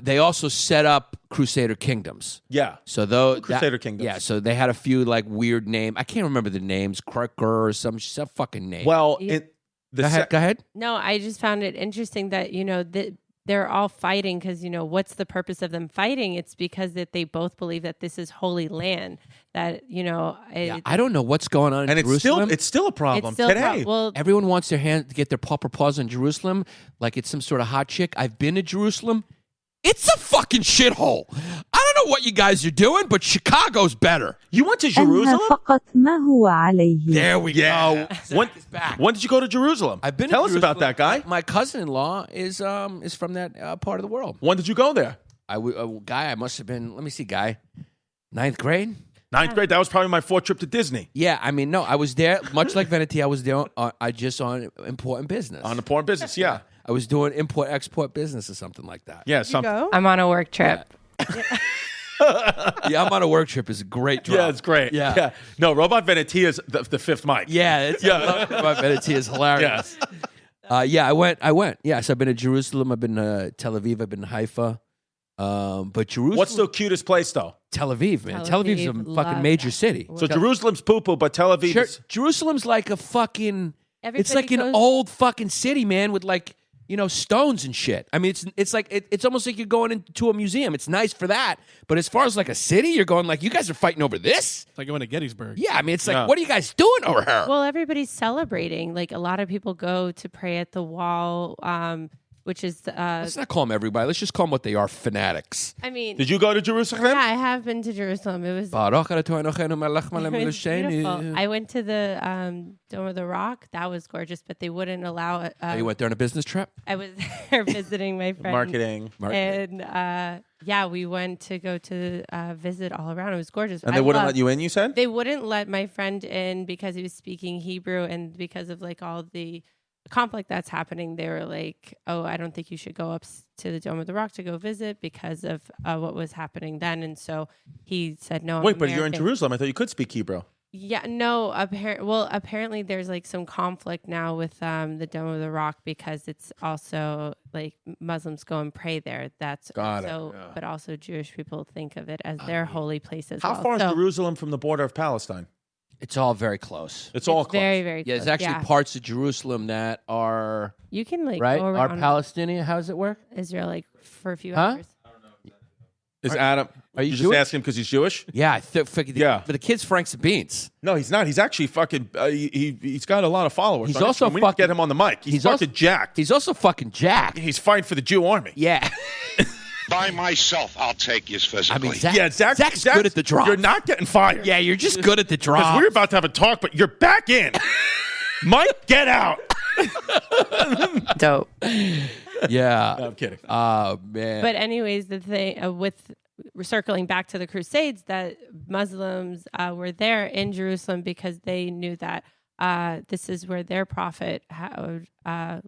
they also set up Crusader kingdoms. Yeah. So Crusader kingdoms. Yeah. So they had a few like weird names. I can't remember the names. Cracker or some fucking name. Well, go ahead. No, I just found it interesting that they're all fighting because, what's the purpose of them fighting? It's because that they both believe that this is holy land. That, I don't know what's going on in Jerusalem. It's still a problem today. Everyone wants their hand to get their pauper paws on Jerusalem like it's some sort of hot chick. I've been to Jerusalem. It's a fucking shithole. I don't know what you guys are doing, but Chicago's better. You went to Jerusalem? There we go. When did you go to Jerusalem? I've been. Tell us about that, guy. My cousin-in-law is from that part of the world. When did you go there? I must have been. Let me see, guy. 9th grade. 9th grade. That was probably my 4th trip to Disney. Yeah, I mean, no, I was there. Much like Veneti, I was there. I just on important business. On important business, yeah. I was doing import-export business or something like that. Yeah, something. I'm on a work trip. Yeah, I'm on a work trip. It's a great drop. Yeah, it's great. Yeah. No, Robot Venetia is the fifth mic. Yeah, Robot Venetia is hilarious. Yeah. I went. Yeah, so I've been to Jerusalem. I've been to Tel Aviv. I've been to Haifa. But Jerusalem. What's the cutest place, though? Tel Aviv, man. Tel Aviv's a fucking major city. So Jerusalem's poo-poo, but Tel Aviv is... Jerusalem's like a fucking... It's like an old fucking city, man, with like... stones and shit. I mean, it's like it's almost like you're going into a museum. It's nice for that, but as far as like a city, you're going like, you guys are fighting over this. It's like going to Gettysburg. Yeah, I mean, it's like, what are you guys doing over here? Well, everybody's celebrating. Like a lot of people go to pray at the wall, which is let's not call them everybody. Let's just call them what they are: fanatics. I mean, did you go to Jerusalem? Yeah, I have been to Jerusalem. It was beautiful. I went to the Dome of the Rock. That was gorgeous, but they wouldn't allow it. You went there on a business trip? I was there visiting my friend. Marketing. And we went to go to visit all around. It was gorgeous. And they wouldn't let you in, you said? They wouldn't let my friend in because he was speaking Hebrew, and because of like all the conflict that's happening, they were like, oh, I don't think you should go up to the Dome of the Rock to go visit because of what was happening then. And so he said, no, Wait, but you're in Jerusalem. I thought you could speak Hebrew. Yeah, no. Apparently, there's like some conflict now with the Dome of the Rock because it's also like Muslims go and pray there. That's Got it. also, but also Jewish people think of it as their holy place as How well. far is So Jerusalem from the border of Palestine? It's all very close. It's all it's close. very, very. Yeah, there's close. actually parts of Jerusalem that are You can like right. go Are around Palestinian? How does it work? Israel like for a few Huh? hours. Is Adam? Are you just Jewish? asking him because he's Jewish? Yeah, Yeah. But the kid's Franks and Beans. No, he's not. He's actually fucking. He's got a lot of followers. He's on also Instagram. We need to fucking- get him on the mic. He's also- fucking jacked. He's also fucking jacked. He's fighting for the Jew army. Yeah. By myself, I'll take you I physically. mean, Zach, Yeah, Zach's good at the drop. You're not getting fired. Yeah, you're just good at the Because drop. we're about to have a talk, but you're back in. Mike, get out. Dope. Yeah. No, I'm kidding. Oh man. But anyways, the thing with circling back to the Crusades, that Muslims were there in Jerusalem because they knew that this is where their prophet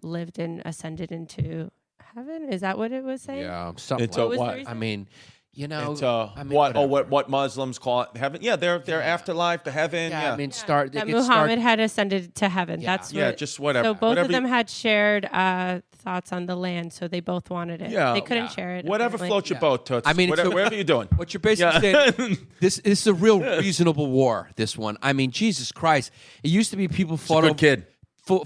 lived and ascended into heaven. Is that what it was saying? yeah, something. It's like a was the what? reason? I mean, you know, It's I mean, what Muslims call it heaven. Yeah, their afterlife, the heaven. yeah, Yeah, I mean, That they could Muhammad had ascended to heaven. Yeah. That's yeah, what, just whatever. So both Whatever of them you- had shared thoughts on the land, so they both wanted it. Yeah. They couldn't Yeah. share it. Whatever apparently. floats your boat, Toots. I mean, it's whatever, a- whatever you're doing. What you're basically saying, this is a real reasonable war. This one, I mean, Jesus Christ! It used to be people fought Good over kid.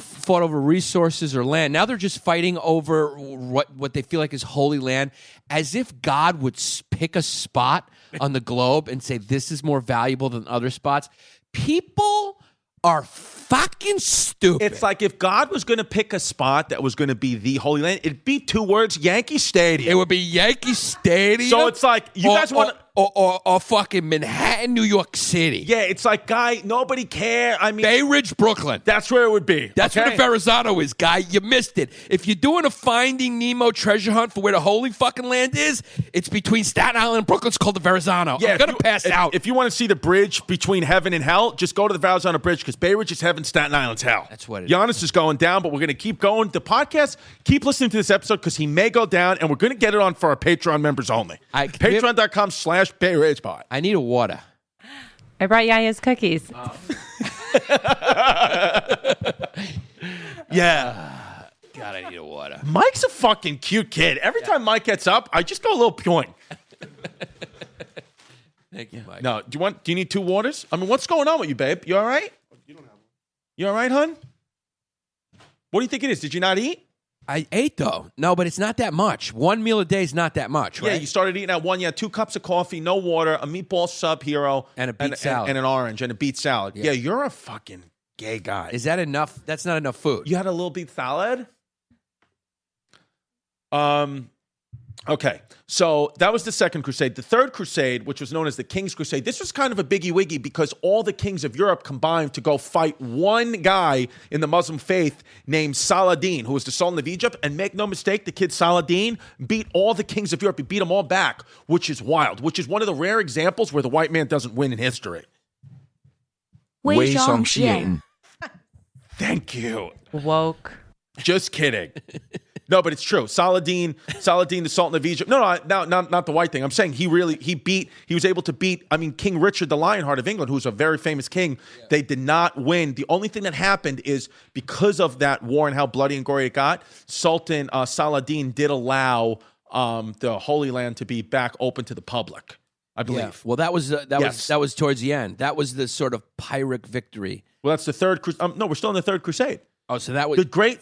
fought over resources or land. Now they're just fighting over what they feel like is holy land, as if God would pick a spot on the globe and say this is more valuable than other spots. People are fucking stupid. It's like if God was going to pick a spot that was going to be the Holy Land, it'd be 2 words: Yankee Stadium. It would be Yankee Stadium. So it's like you guys want. or fucking Manhattan, New York City. Yeah, it's like, guy, nobody care. I mean, Bay Ridge, Brooklyn. that's where it would be. That's okay? where the Verrazano is, guy. You missed it. If you're doing a Finding Nemo treasure hunt for where the holy fucking land is, it's between Staten Island and Brooklyn. It's called the Verrazano. Yeah, I'm going to pass out. If you want to see the bridge between heaven and hell, just go to the Verrazano Bridge because Bay Ridge is heaven, Staten Island's hell. That's what it Giannis is going down, but we're going to keep going. The podcast, keep listening to this episode because he may go down, and we're going to get it on for our Patreon members only. Patreon.com/Bay Ridge Pod. I need a water. I brought Yaya's cookies. Yeah. God, I need a water. Mike's a fucking cute kid. Every time Mike gets up, I just go a little pewing. Thank you, Mike. No, do you need 2 waters? I mean, what's going on with you, babe? You all right? You all right, hon? What do you think it is? Did you not eat? I ate, though. No, but it's not that much. 1 meal a day is not that much, right? Yeah, you started eating at 1. You had 2 cups of coffee, no water, a meatball sub hero, And a beet salad. and an orange, and a beet salad. Yeah. Yeah, you're a fucking gay guy. Is that enough? That's not enough food. You had a little beet salad? Okay, so that was the second crusade. The third crusade, which was known as the King's Crusade, this was kind of a biggie wiggy because all the kings of Europe combined to go fight one guy in the Muslim faith named Saladin, who was the Sultan of Egypt. And make no mistake, the kid Saladin beat all the kings of Europe. He beat them all back, which is wild, which is one of the rare examples where the white man doesn't win in history. 微上线 Thank you. Woke. Just kidding. No, but it's true. Saladin, the Sultan of Egypt. No, not the white thing. I'm saying he was able to beat, King Richard the Lionheart of England, who's a very famous king. Yeah. They did not win. The only thing that happened is because of that war and how bloody and gory it got, Sultan Saladin did allow the Holy Land to be back open to the public, I believe. Yeah. Well, that was Yes. that was towards the end. That was the sort of Pyrrhic victory. Well, that's the third. No, we're still in the third crusade. Oh, so that was The great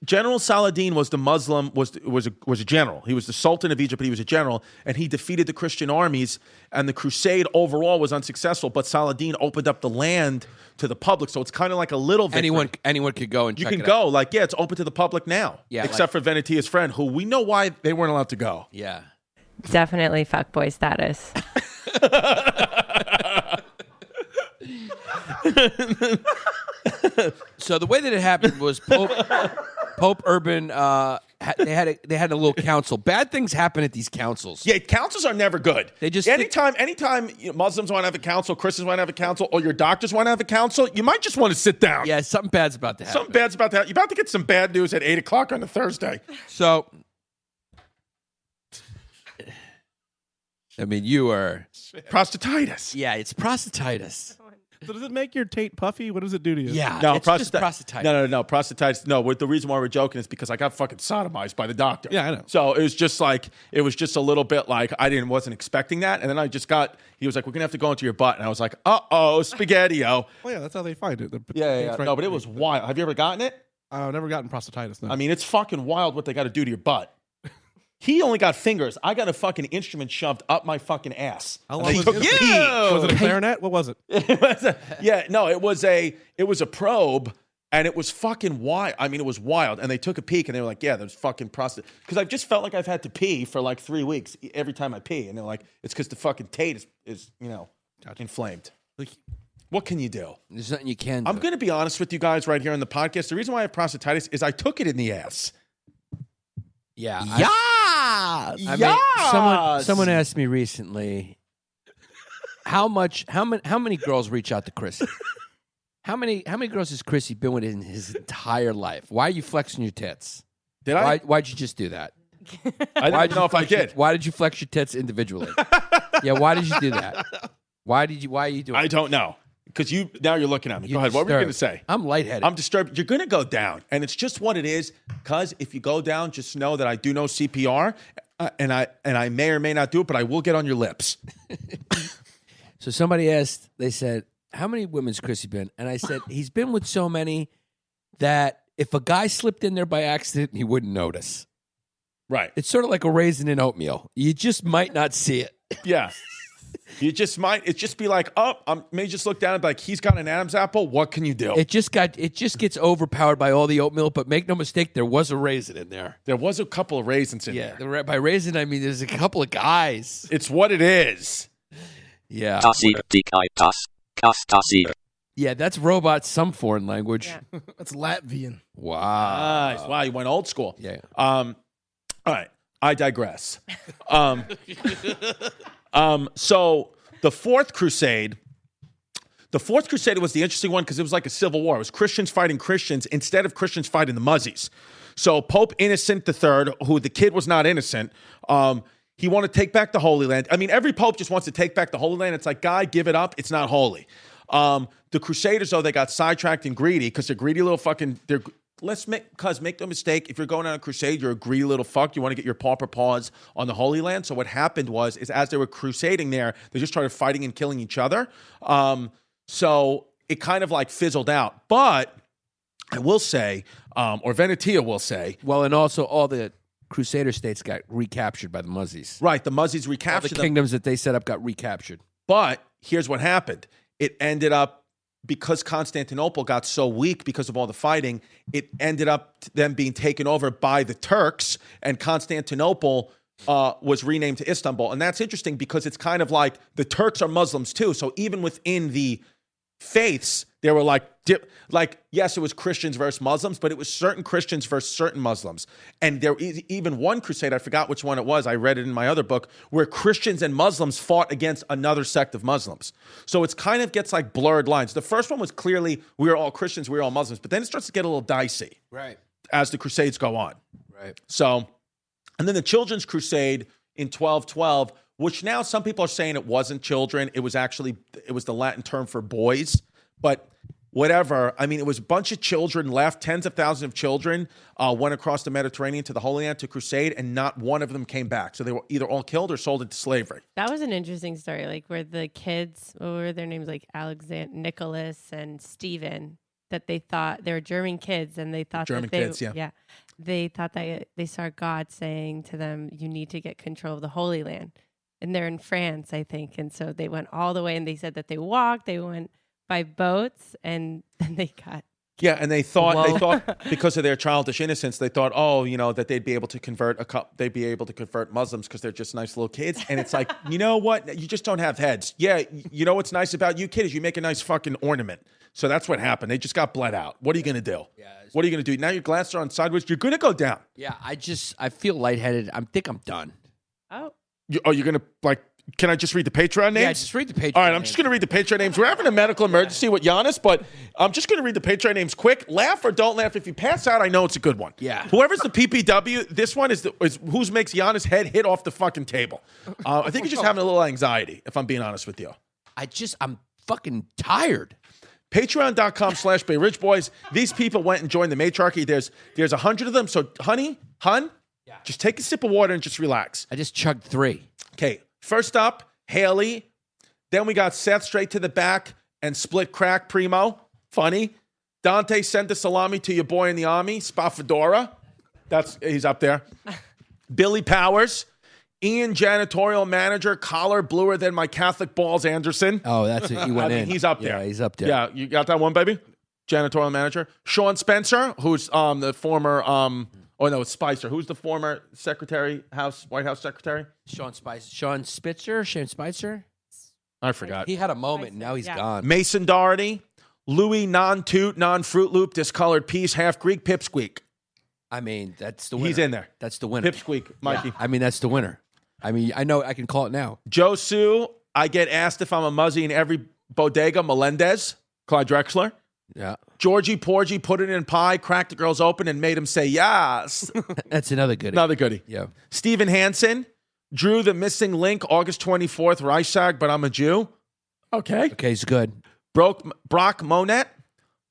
General Saladin was the Muslim was a general. He was the Sultan of Egypt, but he was a general, and he defeated the Christian armies. And the crusade overall was unsuccessful. But Saladin opened up the land to the public, so it's kind of like a little victory. anyone could go and You check can it go, out. it's open to the public now. Yeah, except for Venetia's friend, who we know why they weren't allowed to go. Yeah. Definitely fuckboy status. So the way that it happened was Pope Urban. They had a little council. Bad things happen at these councils. Yeah, councils are never good. They just anytime Muslims want to have a council, Christians want to have a council, or your doctors want to have a council, you might just want to sit down. Yeah, something bad's about to happen. Something bad's about to happen. You're about to get some bad news at 8:00 on a Thursday. So, I mean, you are Prostatitis. Yeah, it's prostatitis. So does it make your taint puffy? What does it do to you? Yeah, No, it's just prostatitis. No. Prostatitis. No, the reason why we're joking is because I got fucking sodomized by the doctor. Yeah, I know. So it was just a little bit like wasn't expecting that, and then he was like, "We're gonna have to go into your butt," and I was like, spaghetti-o. Oh yeah, that's how they find it. Yeah. No, but it was wild. Have you ever gotten it? I've never gotten prostatitis. No. I mean, it's fucking wild what they got to do to your butt. He only got fingers. I got a fucking instrument shoved up my fucking ass. How And long they was took it? the pee. Was it a clarinet? What was it? It was a probe, and it was fucking wild. I mean, it was wild. And they took a peek, and they were like, "Yeah, there's fucking prostate." Because I've just felt like I've had to pee for like 3 weeks every time I pee, and they're like, "It's because the fucking taint is inflamed." What can you do? There's nothing you can do. I'm going to be honest with you guys right here on the podcast. The reason why I have prostatitis is I took it in the ass. Yeah. Yes. I mean, someone asked me recently, how many girls reach out to Chrissy? How many girls has Chrissy been with in his entire life? Why are you flexing your tits? Did I? Why'd you just do that? I don't know if I did. Why did you flex your tits individually? Yeah, why did you do that? Why are you doing I don't know. Because now you're looking at me. Go ahead. What were you going to say? I'm lightheaded. I'm disturbed. You're going to go down. And it's just what it is. Because if you go down, just know that I do know CPR. And I may or may not do it, but I will get on your lips. So somebody asked, they said, how many women's Chrissy been? And I said, he's been with so many that if a guy slipped in there by accident, he wouldn't notice. Right. It's sort of like a raisin in oatmeal. You just might not see it. Yeah. You just might. It just be like, I may just look down and be like, he's got an Adam's apple. What can you do? It just gets overpowered by all the oatmeal. But make no mistake, there was a raisin in there. There was a couple of raisins in there. By raisin, I mean there's a couple of guys. It's what it is. Yeah. Yeah, that's robot, some foreign language. Yeah. That's Latvian. Wow. Nice. Wow, you went old school. Yeah. All right. I digress. So the Fourth Crusade was the interesting one because it was like a civil war. It was Christians fighting Christians instead of Christians fighting the Muzzies. So Pope Innocent III, who the kid was not innocent, he wanted to take back the Holy Land. I mean, every pope just wants to take back the Holy Land. It's like, guy, give it up. It's not holy. The Crusaders, though, they got sidetracked and greedy because they're greedy little fucking. Make no mistake, if you're going on a crusade, you're a greedy little fuck. You want to get your pauper paws on the Holy Land. So what happened was, as they were crusading there, they just started fighting and killing each other. So it kind of like fizzled out. But I will say, or Venetia will say, well, and also all the Crusader states got recaptured by the Muzzies. Right, the Muzzies All recaptured the kingdoms that they set up got recaptured. But here's what happened. It ended up, because Constantinople got so weak because of all the fighting, it ended up them being taken over by the Turks, and Constantinople was renamed to Istanbul. And that's interesting because it's kind of like the Turks are Muslims too. So even within the faiths, there were yes, it was Christians versus Muslims, but it was certain Christians versus certain Muslims. And there is even one crusade, I forgot which one it was, I read it in my other book, where Christians and Muslims fought against another sect of Muslims. So it's kind of gets like blurred lines. The first one was clearly, we are all Christians, we are all Muslims, but then it starts to get a little dicey. Right. As the crusades go on. Right. So, and then the Children's Crusade in 1212, which now some people are saying it wasn't children. It was the Latin term for boys. But whatever. I mean, it was a bunch of children left. Tens of thousands of children went across the Mediterranean to the Holy Land to crusade, and not one of them came back. So they were either all killed or sold into slavery. That was an interesting story. Like where the kids, what were their names? Like Alexander, Nicholas, and Stephen. That they thought they were German kids, and they thought German that they, kids, yeah. They thought that they saw God saying to them, "You need to get control of the Holy Land," and they're in France, I think. And so they went all the way, and they said that they walked, they went by boats, and then they got. Yeah, and they thought because of their childish innocence, they thought, that they'd be able to convert Muslims because they're just nice little kids. And it's like, you know what? You just don't have heads. Yeah, you know what's nice about you, kid, is you make a nice fucking ornament. So that's what happened. They just got bled out. What are you going to do? Yeah, what are you going to do? Now your glasses are on sideways. You're going to go down. Yeah, I feel lightheaded. I think I'm done. Oh. You're going to, can I just read the Patreon names? Yeah, just read the Patreon names. All right, I'm just going to read the Patreon names. We're having a medical emergency with Yannis, but I'm just going to read the Patreon names quick. Laugh or don't laugh. If you pass out, I know it's a good one. Yeah. Whoever's the PPW, this one is who makes Yannis' head hit off the fucking table. I think he's just having a little anxiety, if I'm being honest with you. I'm fucking tired. Patreon.com/Bay Ridge Boys. These people went and joined the matriarchy. There's 100 of them. So, Hun, just take a sip of water and just relax. I just chugged 3. Okay, first up, Haley. Then we got Seth straight to the back and split crack primo. Funny. Dante sent the salami to your boy in the army, Spafadora. He's up there. Billy Powers. Ian, janitorial manager, collar bluer than my Catholic balls, Anderson. Oh, that's it. He went in. He's up there. Yeah, he's up there. Yeah, you got that one, baby? Janitorial manager. Sean Spencer, who's the former, it's Spicer. Who's the former White House secretary? Sean Spicer? I forgot. He had a moment, and now he's gone. Mason Doherty. Louis, non-toot, non-Fruit Loop, discolored piece, half Greek, pipsqueak. I mean, that's the winner. He's in there. That's the winner. Pipsqueak, Mikey. Yeah. I mean, that's the winner. I mean, I know I can call it now. Joe Sue, I get asked if I'm a muzzy in every bodega. Melendez, Clyde Drexler. Yeah. Georgie Porgy put it in pie, cracked the girls open, and made him say yes. That's another goodie. Another goodie. Yeah. Steven Hansen, Drew the missing link, August 24th, Reichstag, but I'm a Jew. Okay. Okay, he's good. Brock Monet,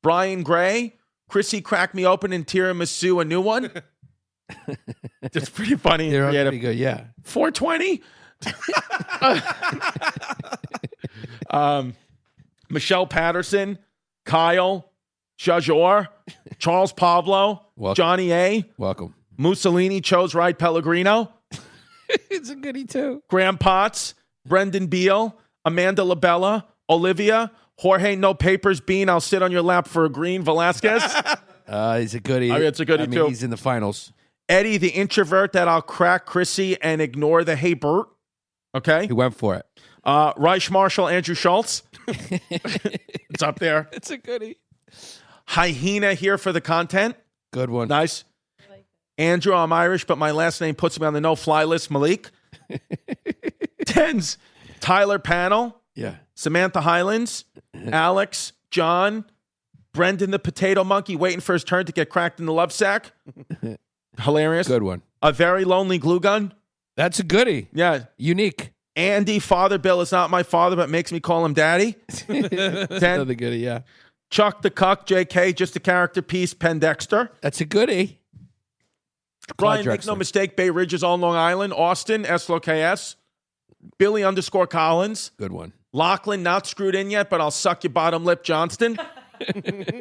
Brian Gray, Chrissy cracked me open in tiramisu, a new one. It's pretty funny. They're pretty good, yeah. 420. Michelle Patterson, Kyle, Jajor, Charles Pablo, Welcome. Johnny A. Welcome. Mussolini chose right Pellegrino. It's a goodie, too. Graham Potts, Brendan Beal, Amanda Labella, Olivia, Jorge No Papers Bean, I'll sit on your lap for a green, Velasquez. He's a goodie. I mean, it's a goodie, too. He's in the finals. Eddie, the introvert that I'll crack Chrissy and ignore the hey Bert. Okay. He went for it. Reich Marshal Andrew Schultz. It's up there. It's a goodie. Hyena here for the content. Good one. Nice. Andrew, I'm Irish, but my last name puts me on the no-fly list. Malik. Tens. Tyler Panel. Yeah. Samantha Highlands. Alex. John. Brendan the Potato Monkey waiting for his turn to get cracked in the love sack. Hilarious. Good one. A very lonely glue gun. That's a goodie. Yeah. Unique. Andy, Father Bill is not my father, but makes me call him daddy. 10. Another goodie, yeah. Chuck the Cuck, JK, just a character piece, Penn Dexter. That's a goodie. Brian, make no mistake, Bay Ridge is on Long Island. Austin, SLOKS. Billy _ Collins. Good one. Lachlan, not screwed in yet, but I'll suck your bottom lip, Johnston.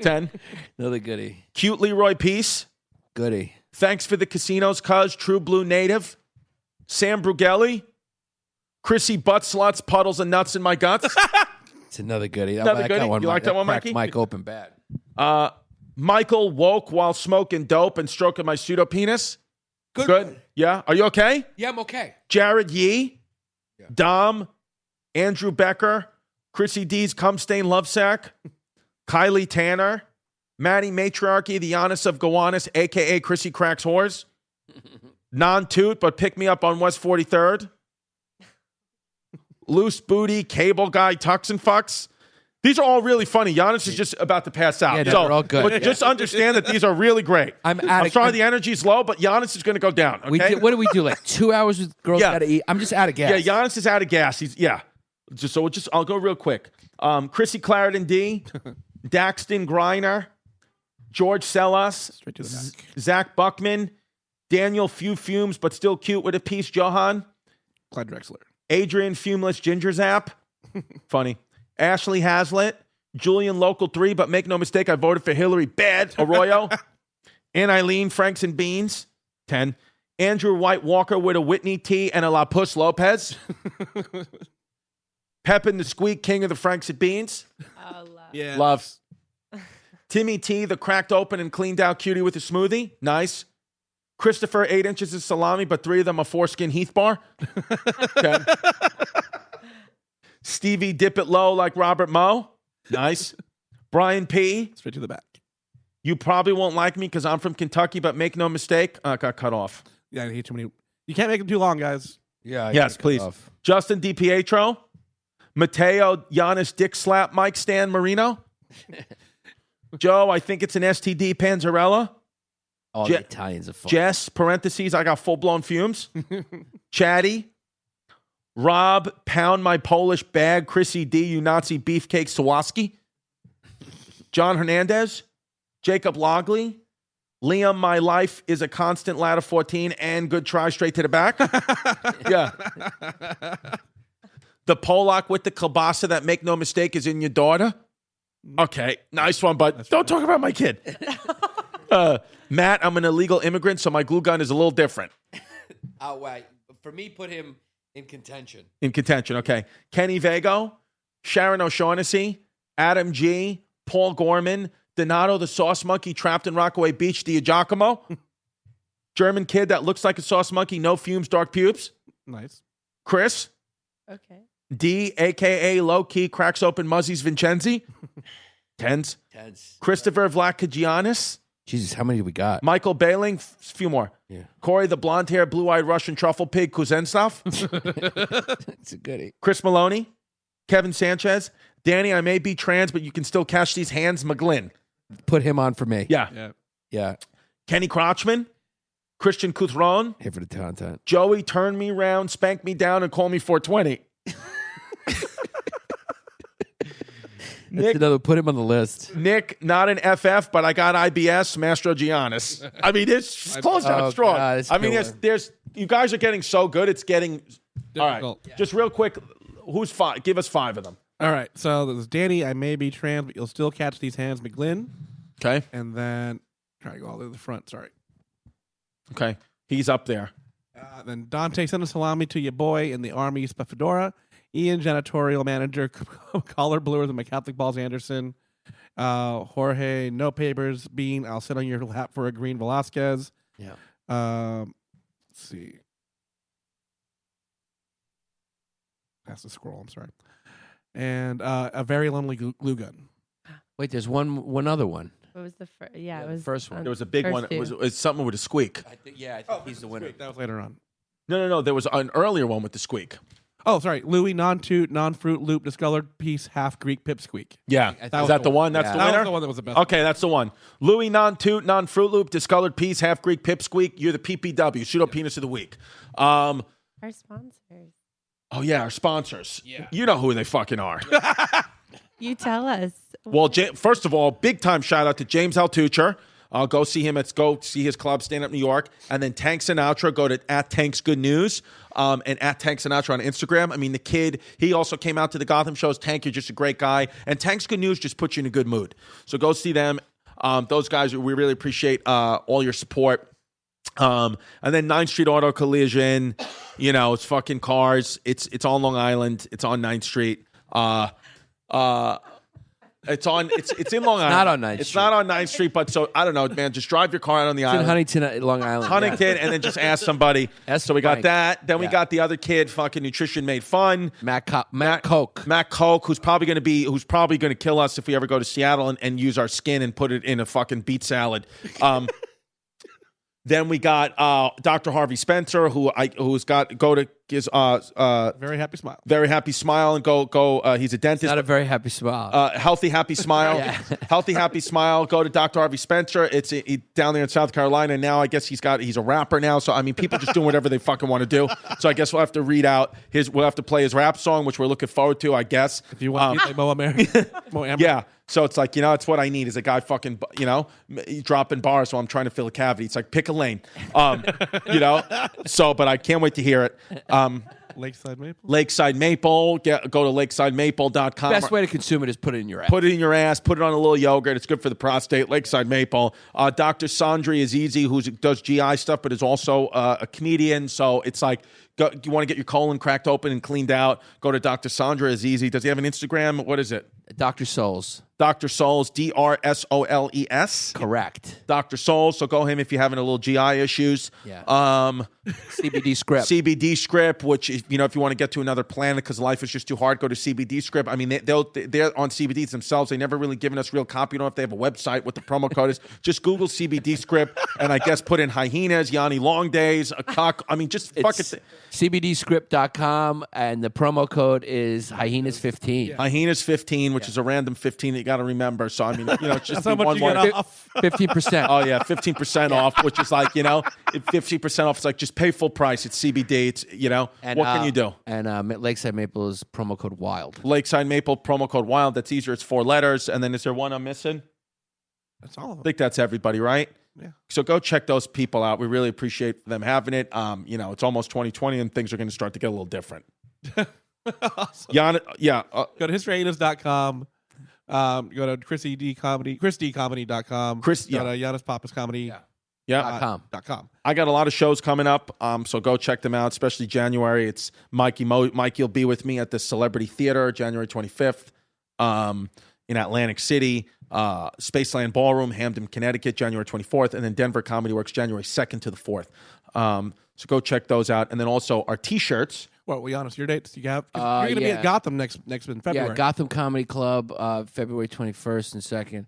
10. Another goodie. Cute Leroy Peace. Goodie. Thanks for the casinos, cuz. True Blue Native. Sam Brugelli. Chrissy Butt Sluts, Puddles and Nuts in My Guts. It's another goodie. Another goodie. One, you like that one, Mikey? Mike open bad. Michael woke while smoking dope and stroking my pseudo penis. Good. Yeah. Are you okay? Yeah, I'm okay. Jared Yee. Yeah. Dom. Andrew Becker. Chrissy D's cum stain love sack. Kylie Tanner. Maddie Matriarchy, the Giannis of Gowanus, a.k.a. Chrissy Cracks Whores. Non-toot, but pick me up on West 43rd. Loose Booty, Cable Guy, Tux and Fucks. These are all really funny. Giannis is just about to pass out. Yeah, they're all good. But just understand that these are really great. I'm sorry the energy's low, but Giannis is going to go down. Okay? What do we do? Like 2 hours with girls got to eat? I'm just out of gas. Yeah, Giannis is out of gas. I'll go real quick. Chrissy Clarendon D, Daxton Griner, George Sellas, Zach Buckman, Daniel Few Fumes, but still cute with a piece, Johan. Clyde Drexler. Adrian Fumeless Ginger Zap. Funny. Ashley Hazlitt. Julian Local 3, but make no mistake, I voted for Hillary Bad Arroyo. And Eileen Franks and Beans. 10. Andrew White Walker with a Whitney T and a La Puss Lopez. Pepin the Squeak, King of the Franks and Beans. Oh, love. Yeah. Love. Timmy T, the cracked open and cleaned out cutie with a smoothie. Nice. Christopher, 8 inches of salami, but 3 of them are foreskin Heath bar. Okay. Stevie, dip it low like Robert Moe. Nice. Brian P. Straight to the back. You probably won't like me because I'm from Kentucky, but make no mistake, I got cut off. Yeah, I hate too many. You can't make them too long, guys. Yeah. Yes, please. Justin DiPietro. Mateo, Giannis, Dick Slap, Mike Stan Marino. Joe, I think it's an STD Panzarella. All the Italians are fun. Jess, parentheses, I got full-blown fumes. Chatty. Rob, pound my Polish bag. Chrissy D, you Nazi beefcake Sawaski. John Hernandez. Jacob Logley. Liam, my life is a constant ladder 14 and good try straight to the back. Yeah. The Polak with the kielbasa that, make no mistake, is in your daughter. Okay, nice one, but don't talk about my kid. Matt, I'm an illegal immigrant, so my glue gun is a little different. Oh, wait. For me, put him in contention. In contention, okay. Kenny Vago, Sharon O'Shaughnessy, Adam G, Paul Gorman, Donato the Sauce Monkey trapped in Rockaway Beach, Giacomo. German kid that looks like a sauce monkey, no fumes, dark pubes. Nice. Chris. Okay. D, a.k.a. low-key, cracks open Muzzies Vincenzi. Tens. Christopher Vlakagianis. Jesus, how many do we got? Michael Bailing. Few more. Yeah. Corey, the blonde-haired, blue-eyed Russian truffle pig, Kuznetsov. It's a goodie. Chris Maloney. Kevin Sanchez. Danny, I may be trans, but you can still catch these hands, McGlynn. Put him on for me. Yeah. Kenny Crotchman. Christian Cuthron. Here for the content. Joey, turn me round, spank me down, and call me 420. Nick, put him on the list. Nick, not an FF, but I got IBS, Mastro Giannis. I mean, it's close out strong. God, I mean, there's you guys are getting so good, it's getting Difficult. All right. Just real quick, who's five? Give us five of them. All right. So there's Danny. I may be trans, but you'll still catch these hands, McGlynn. Okay. And then try to go all the way to the front. Sorry. Okay. He's up there. Then Dante, send a salami to your boy in the Army, Spefedora. Ian, janitorial manager, collar bluer than my Catholic Balls Anderson. Jorge, no papers. Bean, I'll sit on your lap for a green Velasquez. Yeah. Let's see. That's the scroll. I'm sorry. And a very lonely glue gun. Wait, there's one other one. What was the first? Yeah, it was the first one. There was a big one. It was something with a squeak. I think he's the winner. That was later on. No. There was an earlier one with the squeak. Oh, sorry. Louis, non-toot, non-fruit loop, discolored piece, half Greek pipsqueak. Yeah. Is that the one? That's the winner? That was the one that was the best. Okay, that's the one. Louis, non-toot, non-fruit loop, discolored piece, half Greek pipsqueak. You're the PPW, pseudo penis of the week. Our sponsors. Oh, yeah, our sponsors. Yeah. You know who they fucking are. You tell us. Well, first of all, big time shout out to James Altucher. Go see him. Go see his club, Stand Up New York. And then Tank Sinatra, go to @TanksGoodNews and @Tank Sinatra on Instagram. I mean, the kid, he also came out to the Gotham shows. Tank, you're just a great guy. And Tank's Good News just puts you in a good mood. So go see them. Those guys, we really appreciate all your support. And then 9th Street Auto Collision, it's fucking cars. It's on Long Island. It's on 9th Street. It's in Long Island. Not on 9th It's Street. not on 9th Street, but so I don't know, man. Just drive your car out on the It's island. in Huntington, Long Island. Huntington, and then just ask somebody. So we got Frank. that. Then we Yeah. got the other kid, fucking Nutrition Made Fun. Matt Koch. Matt Koch, who's probably gonna kill us if we ever go to Seattle and use our skin and put it in a fucking beet salad. Then we got Dr. Harvey Spencer, who's got go to his Very happy smile. very happy smile and go. He's a dentist. Not a very happy smile. Healthy happy smile. Yeah. Healthy happy smile. Go to Dr. Harvey Spencer. It's down there in South Carolina now. I guess he's a rapper now. So I mean, people just doing whatever they fucking want to do. So I guess we'll have to we'll have to play his rap song, which we're looking forward to. I guess If you want to be like Mo Ammer. yeah. So it's like, it's what I need is a guy fucking, dropping bars while I'm trying to fill a cavity. It's like, pick a lane, So, but I can't wait to hear it. Lakeside Maple. Lakeside Maple. Go to lakesidemaple.com. Best way to consume it is put it in your ass. Put it in your ass. Put it on a little yogurt. It's good for the prostate. Lakeside Maple. Dr. Sandri Azizi, who does GI stuff, but is also a comedian. So it's like, you want to get your colon cracked open and cleaned out, go to Dr. Sandra Azizi. Does he have an Instagram? What is it? Dr. Souls. Dr. Souls, DRSOLES. Correct. Dr. Souls. So go him if you're having a little GI issues. Yeah. CBD script. CBD script, which if you want to get to another planet because life is just too hard, go to CBD script. I mean, they're on CBDs themselves. They never really given us real copy. You don't know if they have a website, what the promo code is. Just Google CBD script and I guess put in Hyenas, Yanni Long Days, a cock. I mean, just fuck it. CBDscript.com and the promo code is Hyenas15. Hyenas15, which is a random 15 that you got to remember. So, I mean, it's just That's how much you get off. 15%. Oh, yeah, 15% off, which is like, 15% off. It's like just pay full price. It's CBD. It's, And, what can you do? And Lakeside Maple is promo code WILD. Lakeside Maple, promo code WILD. That's easier. It's 4 letters. And then is there one I'm missing? That's all of I them. think that's everybody, right? Yeah. So go check those people out. We really appreciate them having it. It's almost 2020 and things are going to start to get a little different. Awesome. Go Go to historyhyenas.com. Go to chrisdcomedy.com. Chris, Go to Yannis Pappas Comedy. .com. .com. I got a lot of shows coming up, so go check them out, especially January. It's Mikey will be with me at the Celebrity Theater January 25th in Atlantic City. Spaceland Ballroom, Hamden, Connecticut, January 24th, and then Denver Comedy Works, January 2nd to the 4th. So go check those out. And then also our T-shirts. Well, we honest, your dates you have? You're going to be at Gotham next in February. Yeah, Gotham Comedy Club, February 21st and 2nd,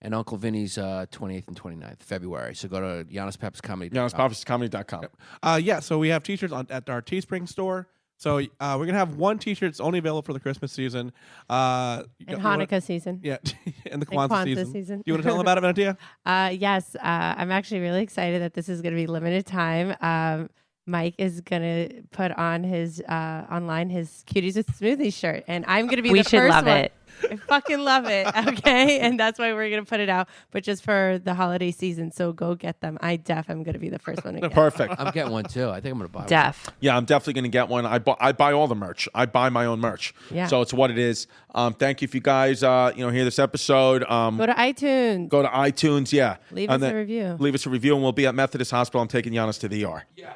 and Uncle Vinny's 28th and 29th, February. So go to Yannis Pappas Comedy. YannisPappasComedy.com. So we have T-shirts at our Teespring store. So we're going to have one T-shirt. It's only available for the Christmas season. And Hanukkah season. Yeah, and the Kwanzaa season. Do you want to tell them about it, Valentina? Yes, I'm actually really excited that this is going to be limited time. Mike is gonna put on his online his Cuties with Smoothies shirt, and I'm gonna be the first one. We should love it. I fucking love it. Okay, and that's why we're gonna put it out, but just for the holiday season. So go get them. I'm gonna be the first one to get. Perfect. I'm getting one too. I think I'm gonna buy one. Yeah, I'm definitely gonna get one. I buy all the merch. I buy my own merch. Yeah. So it's what it is. Thank you if you guys hear this episode. Go to iTunes. Go to iTunes. Yeah. Leave us a review. Leave us a review, and we'll be at Methodist Hospital. I'm taking Yannis to the ER. Yeah.